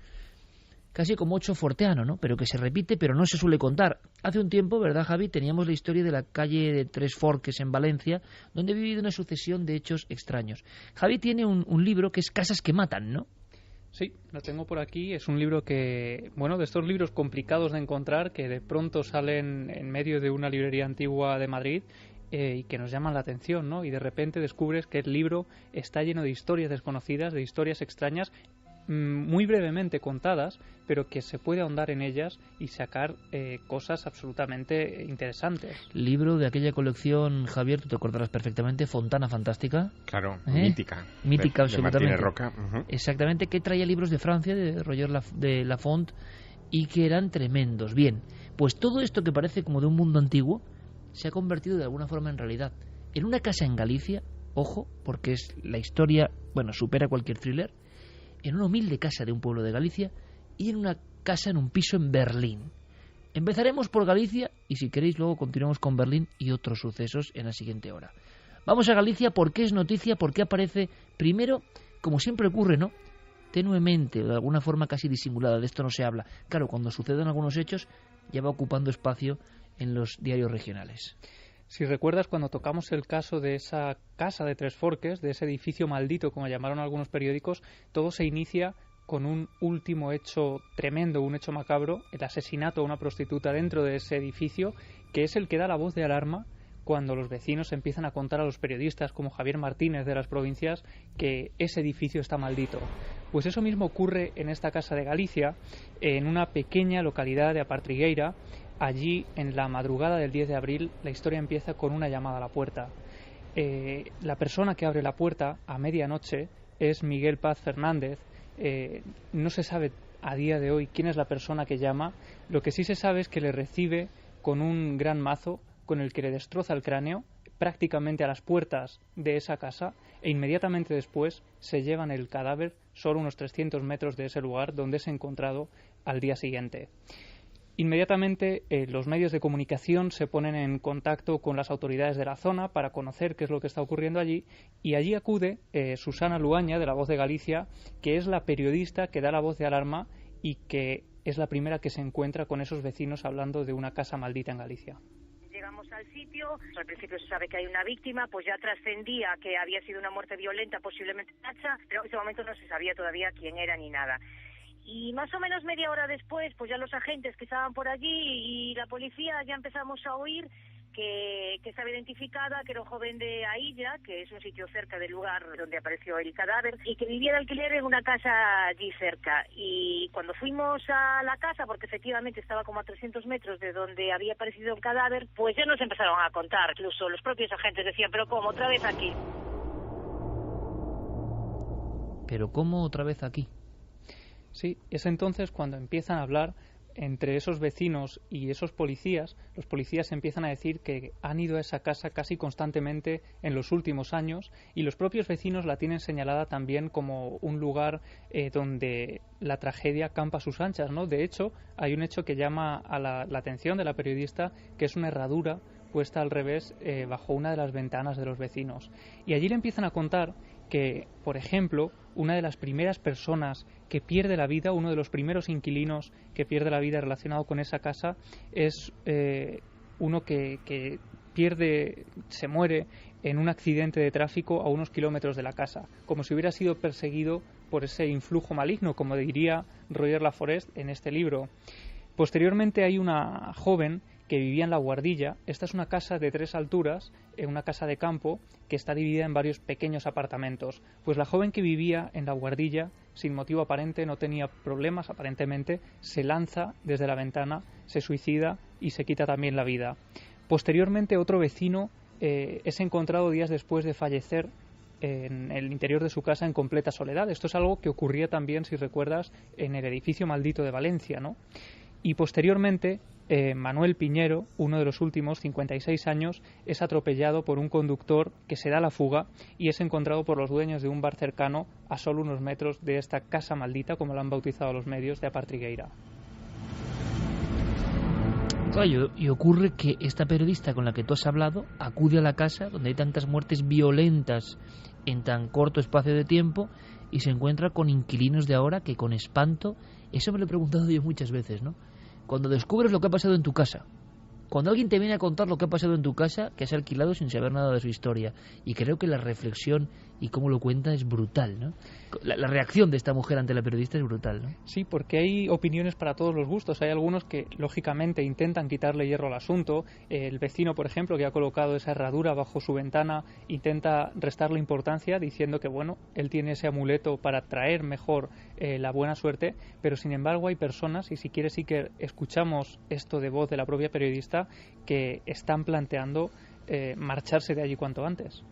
casi como ocho forteano, ¿no? Pero que se repite, pero no se suele contar. Hace un tiempo, ¿verdad, Javi?, teníamos la historia de la calle de Tres Forques en Valencia, donde ha vivido una sucesión de hechos extraños. Javi tiene un libro que es Casas que matan, ¿no? Sí, lo tengo por aquí. Es un libro que, bueno, de estos libros complicados de encontrar, que de pronto salen en medio de una librería antigua de Madrid y que nos llaman la atención, ¿no? Y de repente descubres que el libro está lleno de historias desconocidas, de historias extrañas, muy brevemente contadas, pero que se puede ahondar en ellas y sacar cosas absolutamente interesantes. Libro de aquella colección, Javier, tú te acordarás perfectamente, Fontana Fantástica. Claro, mítica. Mítica, absolutamente. De Martínez Roca. Exactamente, que traía libros de Francia, de Roger de Lafont, y que eran tremendos. Bien, pues todo esto que parece como de un mundo antiguo se ha convertido de alguna forma en realidad. En una casa en Galicia, ojo, porque es la historia, bueno, supera cualquier thriller, en una humilde casa de un pueblo de Galicia y en una casa en un piso en Berlín. Empezaremos por Galicia y si queréis luego continuamos con Berlín y otros sucesos en la siguiente hora. Vamos a Galicia porque es noticia, porque aparece primero, como siempre ocurre, ¿no?, tenuemente, de alguna forma casi disimulada, de esto no se habla. Claro, cuando suceden algunos hechos ya va ocupando espacio en los diarios regionales. Si recuerdas, cuando tocamos el caso de esa casa de Tres Forques, de ese edificio maldito, como llamaron algunos periódicos, todo se inicia con un último hecho tremendo, un hecho macabro, el asesinato de una prostituta dentro de ese edificio, que es el que da la voz de alarma cuando los vecinos empiezan a contar a los periodistas, como Javier Martínez de las provincias, que ese edificio está maldito. Pues eso mismo ocurre en esta casa de Galicia, en una pequeña localidad de Apartrigueira. Allí, en la madrugada del 10 de abril, la historia empieza con una llamada a la puerta. La persona que abre la puerta a medianoche es Miguel Paz Fernández. No se sabe a día de hoy quién es la persona que llama. Lo que sí se sabe es que le recibe con un gran mazo con el que le destroza el cráneo prácticamente a las puertas de esa casa e inmediatamente después se llevan el cadáver solo unos 300 metros de ese lugar donde es encontrado al día siguiente. Inmediatamente los medios de comunicación se ponen en contacto con las autoridades de la zona para conocer qué es lo que está ocurriendo allí y allí acude Susana Luaña de La Voz de Galicia, que es la periodista que da la voz de alarma y que es la primera que se encuentra con esos vecinos hablando de una casa maldita en Galicia. Llegamos al sitio, al principio se sabe que hay una víctima, pues ya trascendía que había sido una muerte violenta, posiblemente Nacha, pero en ese momento no se sabía todavía quién era ni nada. Y más o menos media hora después, pues ya los agentes que estaban por allí y la policía ya empezamos a oír que estaba identificada, que era un joven de Ailla, que es un sitio cerca del lugar donde apareció el cadáver, y que vivía de alquiler en una casa allí cerca. Y cuando fuimos a la casa, porque efectivamente estaba como a 300 metros de donde había aparecido el cadáver, pues ya nos empezaron a contar, incluso los propios agentes decían, ¿pero cómo? ¿Otra vez aquí? ¿Pero cómo otra vez aquí? Sí, es entonces cuando empiezan a hablar entre esos vecinos y esos policías. Los policías empiezan a decir que han ido a esa casa casi constantemente en los últimos años y los propios vecinos la tienen señalada también como un lugar donde la tragedia campa a sus anchas, ¿no? De hecho, hay un hecho que llama a la atención de la periodista, que es una herradura puesta al revés bajo una de las ventanas de los vecinos. Y allí le empiezan a contar que, por ejemplo, una de las primeras personas que pierde la vida, uno de los primeros inquilinos que pierde la vida relacionado con esa casa, es uno que se muere en un accidente de tráfico a unos kilómetros de la casa, como si hubiera sido perseguido por ese influjo maligno, como diría Roger Laforest en este libro. Posteriormente hay una joven que vivía en La Guardilla. Esta es una casa de 3 alturas, una casa de campo que está dividida en varios pequeños apartamentos. Pues la joven que vivía en La Guardilla, sin motivo aparente, no tenía problemas aparentemente, se lanza desde la ventana, se suicida y se quita también la vida. Posteriormente otro vecino es encontrado días después de fallecer en el interior de su casa en completa soledad. Esto es algo que ocurría también, si recuerdas, en el edificio maldito de Valencia, ¿no? Y posteriormente Manuel Piñero, uno de los últimos, 56 años, es atropellado por un conductor que se da la fuga y es encontrado por los dueños de un bar cercano a solo unos metros de esta casa maldita, como la han bautizado los medios, de Apartrigueira. Claro, y ocurre que esta periodista con la que tú has hablado acude a la casa donde hay tantas muertes violentas en tan corto espacio de tiempo y se encuentra con inquilinos de ahora que con espanto, eso me lo he preguntado yo muchas veces, ¿no? Cuando descubres lo que ha pasado en tu casa, cuando alguien te viene a contar lo que ha pasado en tu casa, que has alquilado sin saber nada de su historia, y creo que la reflexión y cómo lo cuenta es brutal, ¿no? La reacción de esta mujer ante la periodista es brutal, ¿no? Sí, porque hay opiniones para todos los gustos. Hay algunos que, lógicamente, intentan quitarle hierro al asunto. El vecino, por ejemplo, que ha colocado esa herradura bajo su ventana, intenta restarle importancia diciendo que, bueno, él tiene ese amuleto para traer mejor la buena suerte, pero sin embargo hay personas, y si quieres sí que escuchamos esto de voz de la propia periodista, que están planteando marcharse de allí cuanto antes.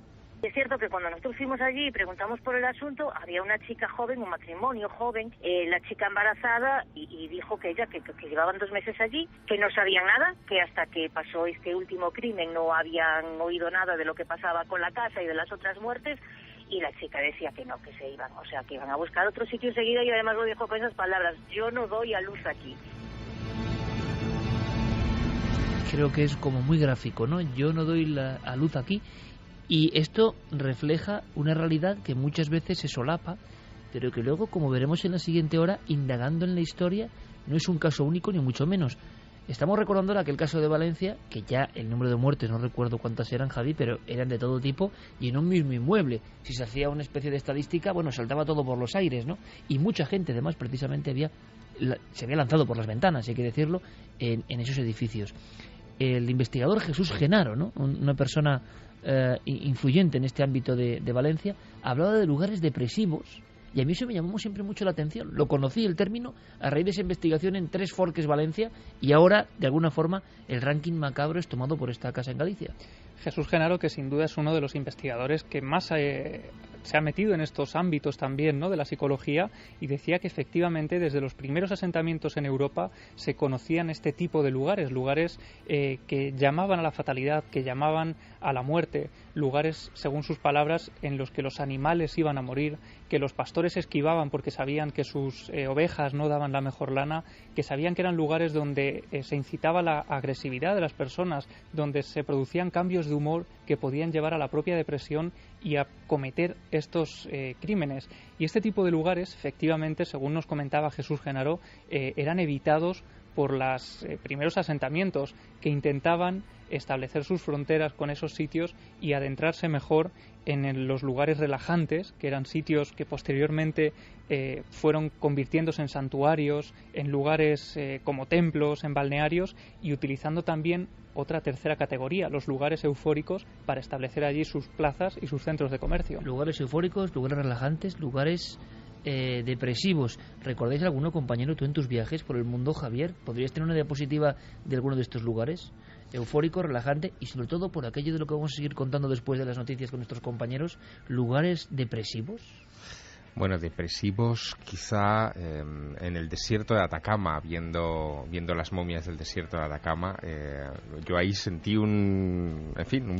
Es cierto que cuando nosotros fuimos allí y preguntamos por el asunto, había una chica joven, un matrimonio joven, la chica embarazada, y dijo que ella, que llevaban 2 meses allí, que no sabían nada, que hasta que pasó este último crimen no habían oído nada de lo que pasaba con la casa y de las otras muertes, y la chica decía que no, que se iban, o sea, que iban a buscar otro sitio enseguida, y además lo dijo con esas palabras: yo no doy a luz aquí. Creo que es como muy gráfico, ¿no? Yo no doy a luz aquí. Y esto refleja una realidad que muchas veces se solapa, pero que luego, como veremos en la siguiente hora, indagando en la historia, no es un caso único ni mucho menos. Estamos recordando aquel caso de Valencia, que ya el número de muertes, no recuerdo cuántas eran, Javi, pero eran de todo tipo y en un mismo inmueble. Si se hacía una especie de estadística, bueno, saltaba todo por los aires, ¿no? Y mucha gente, además, precisamente se había lanzado por las ventanas, hay que decirlo, en esos edificios. El investigador Jesús Genaro, ¿no? Una persona influyente en este ámbito de Valencia, hablaba de lugares depresivos, y a mí eso me llamó siempre mucho la atención. Lo conocí el término a raíz de esa investigación en Tres Forques, Valencia, y ahora, de alguna forma, el ranking macabro es tomado por esta casa en Galicia. Jesús Genaro, que sin duda es uno de los investigadores que más se ha metido en estos ámbitos también, ¿no?, de la psicología, y decía que efectivamente desde los primeros asentamientos en Europa se conocían este tipo de lugares que llamaban a la fatalidad, que llamaban a la muerte, lugares, según sus palabras, en los que los animales iban a morir, que los pastores esquivaban porque sabían que sus ovejas no daban la mejor lana, que sabían que eran lugares donde se incitaba la agresividad de las personas, donde se producían cambios de humor que podían llevar a la propia depresión y a cometer estos crímenes. Y este tipo de lugares, efectivamente, según nos comentaba Jesús Genaro, eran evitados por los primeros asentamientos que intentaban establecer sus fronteras con esos sitios y adentrarse mejor en los lugares relajantes, que eran sitios que posteriormente fueron convirtiéndose en santuarios, en lugares como templos, en balnearios, y utilizando también otra tercera categoría, los lugares eufóricos, para establecer allí sus plazas y sus centros de comercio. Lugares eufóricos, lugares relajantes, lugares depresivos. ¿Recordáis alguno, compañero, tú en tus viajes por el mundo, Javier? ¿Podrías tener una diapositiva de alguno de estos lugares? Eufórico, relajante, y sobre todo por aquello de lo que vamos a seguir contando después de las noticias con nuestros compañeros, lugares depresivos. Bueno, depresivos quizá en el desierto de Atacama, viendo las momias del desierto de Atacama, yo ahí sentí un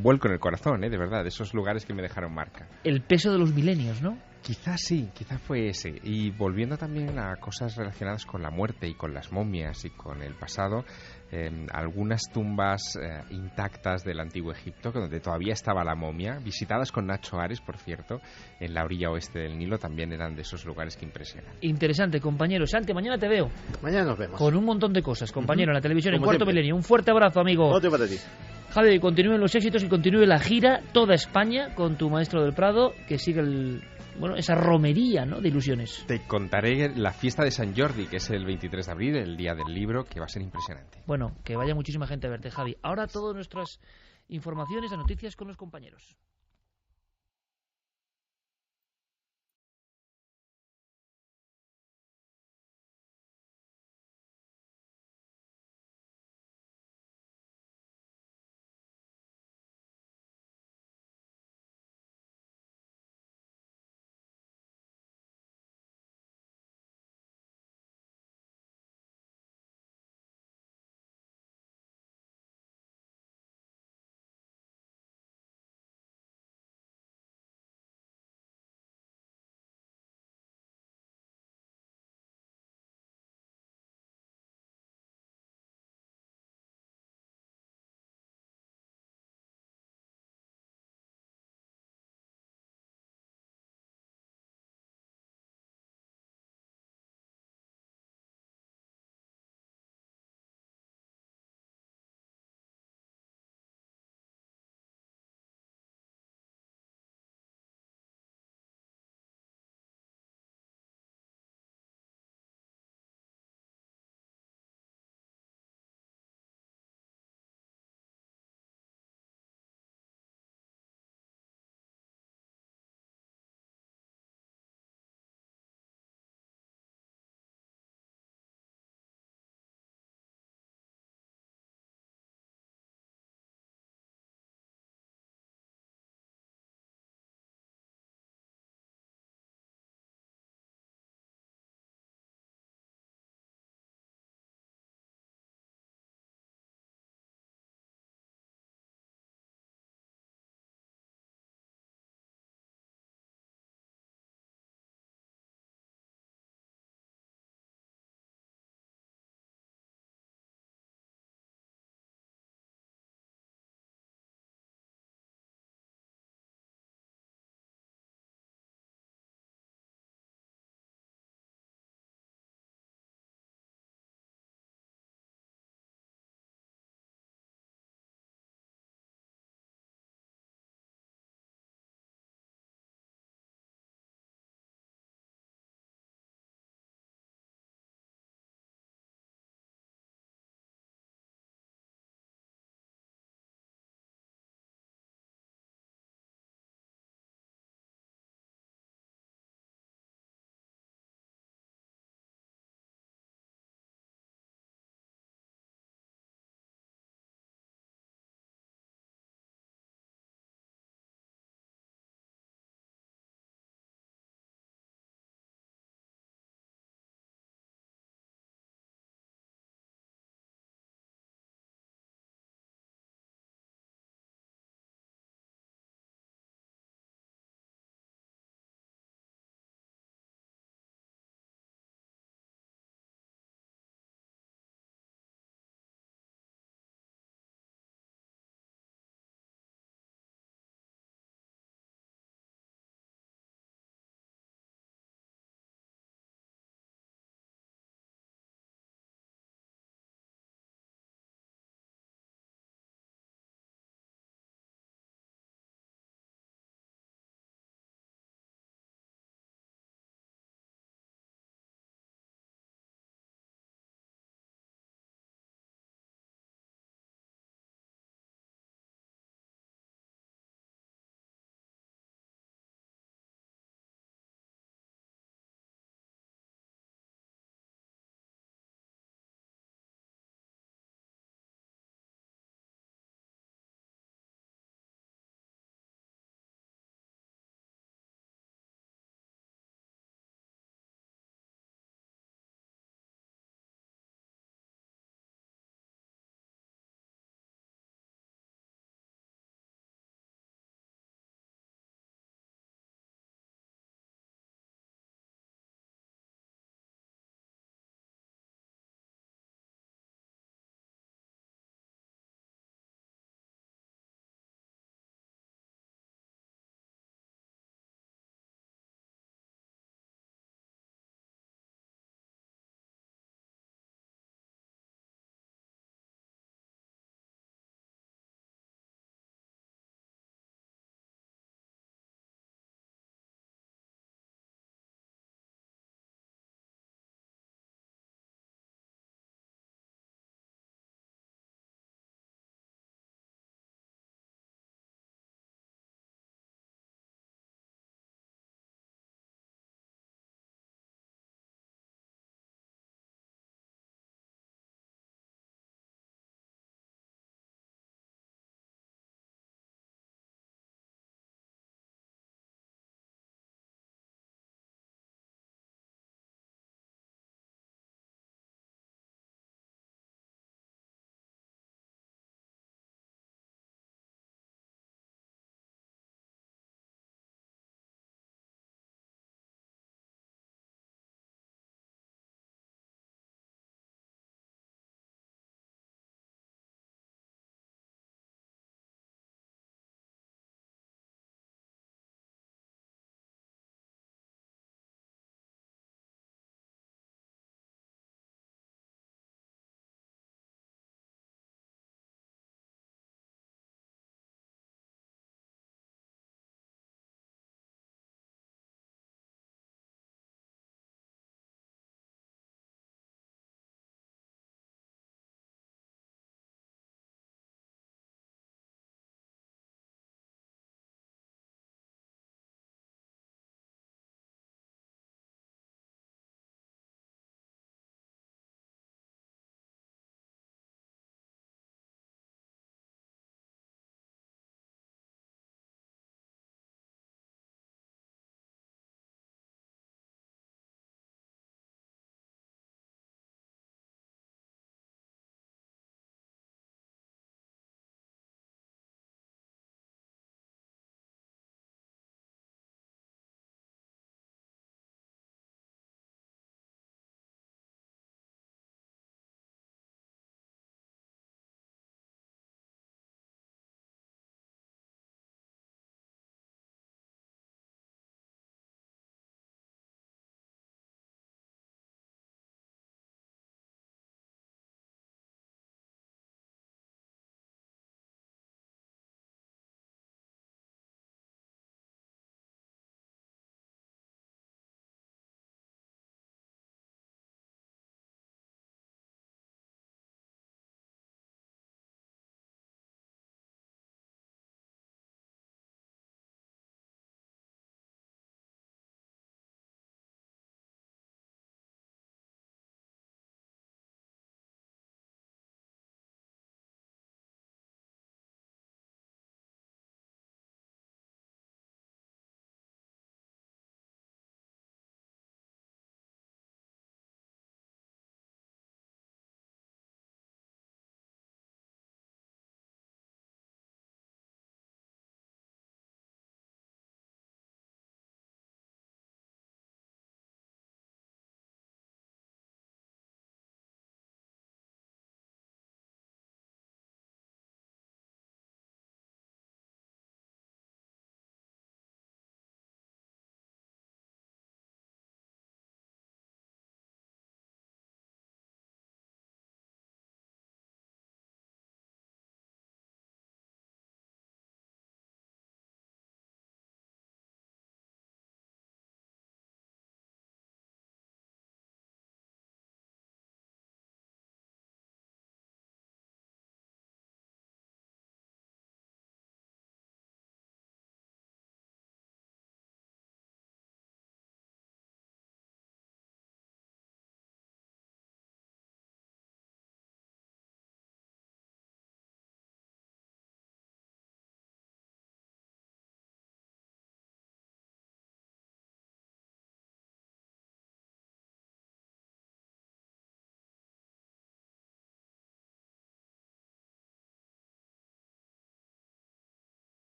vuelco en el corazón, de verdad, de esos lugares que me dejaron marca. El peso de los milenios, ¿no? Quizás sí, quizás fue ese. Y volviendo también a cosas relacionadas con la muerte y con las momias y con el pasado, algunas tumbas intactas del antiguo Egipto, donde todavía estaba la momia, visitadas con Nacho Ares, por cierto, en la orilla oeste del Nilo, también eran de esos lugares que impresionan. Interesante, compañero. Santi, mañana te veo. Mañana nos vemos. Con un montón de cosas, compañero, en la televisión, en Cuarto Milenio. Un fuerte abrazo, amigo. Otro para ti. Javi, continúen los éxitos y continúe la gira, toda España, con tu Maestro del Prado, que sigue esa romería, ¿no?, de ilusiones. Te contaré la fiesta de San Jordi, que es el 23 de abril, el día del libro, que va a ser impresionante. Bueno, que vaya muchísima gente a verte, Javi. Ahora todas nuestras informaciones, las noticias con los compañeros.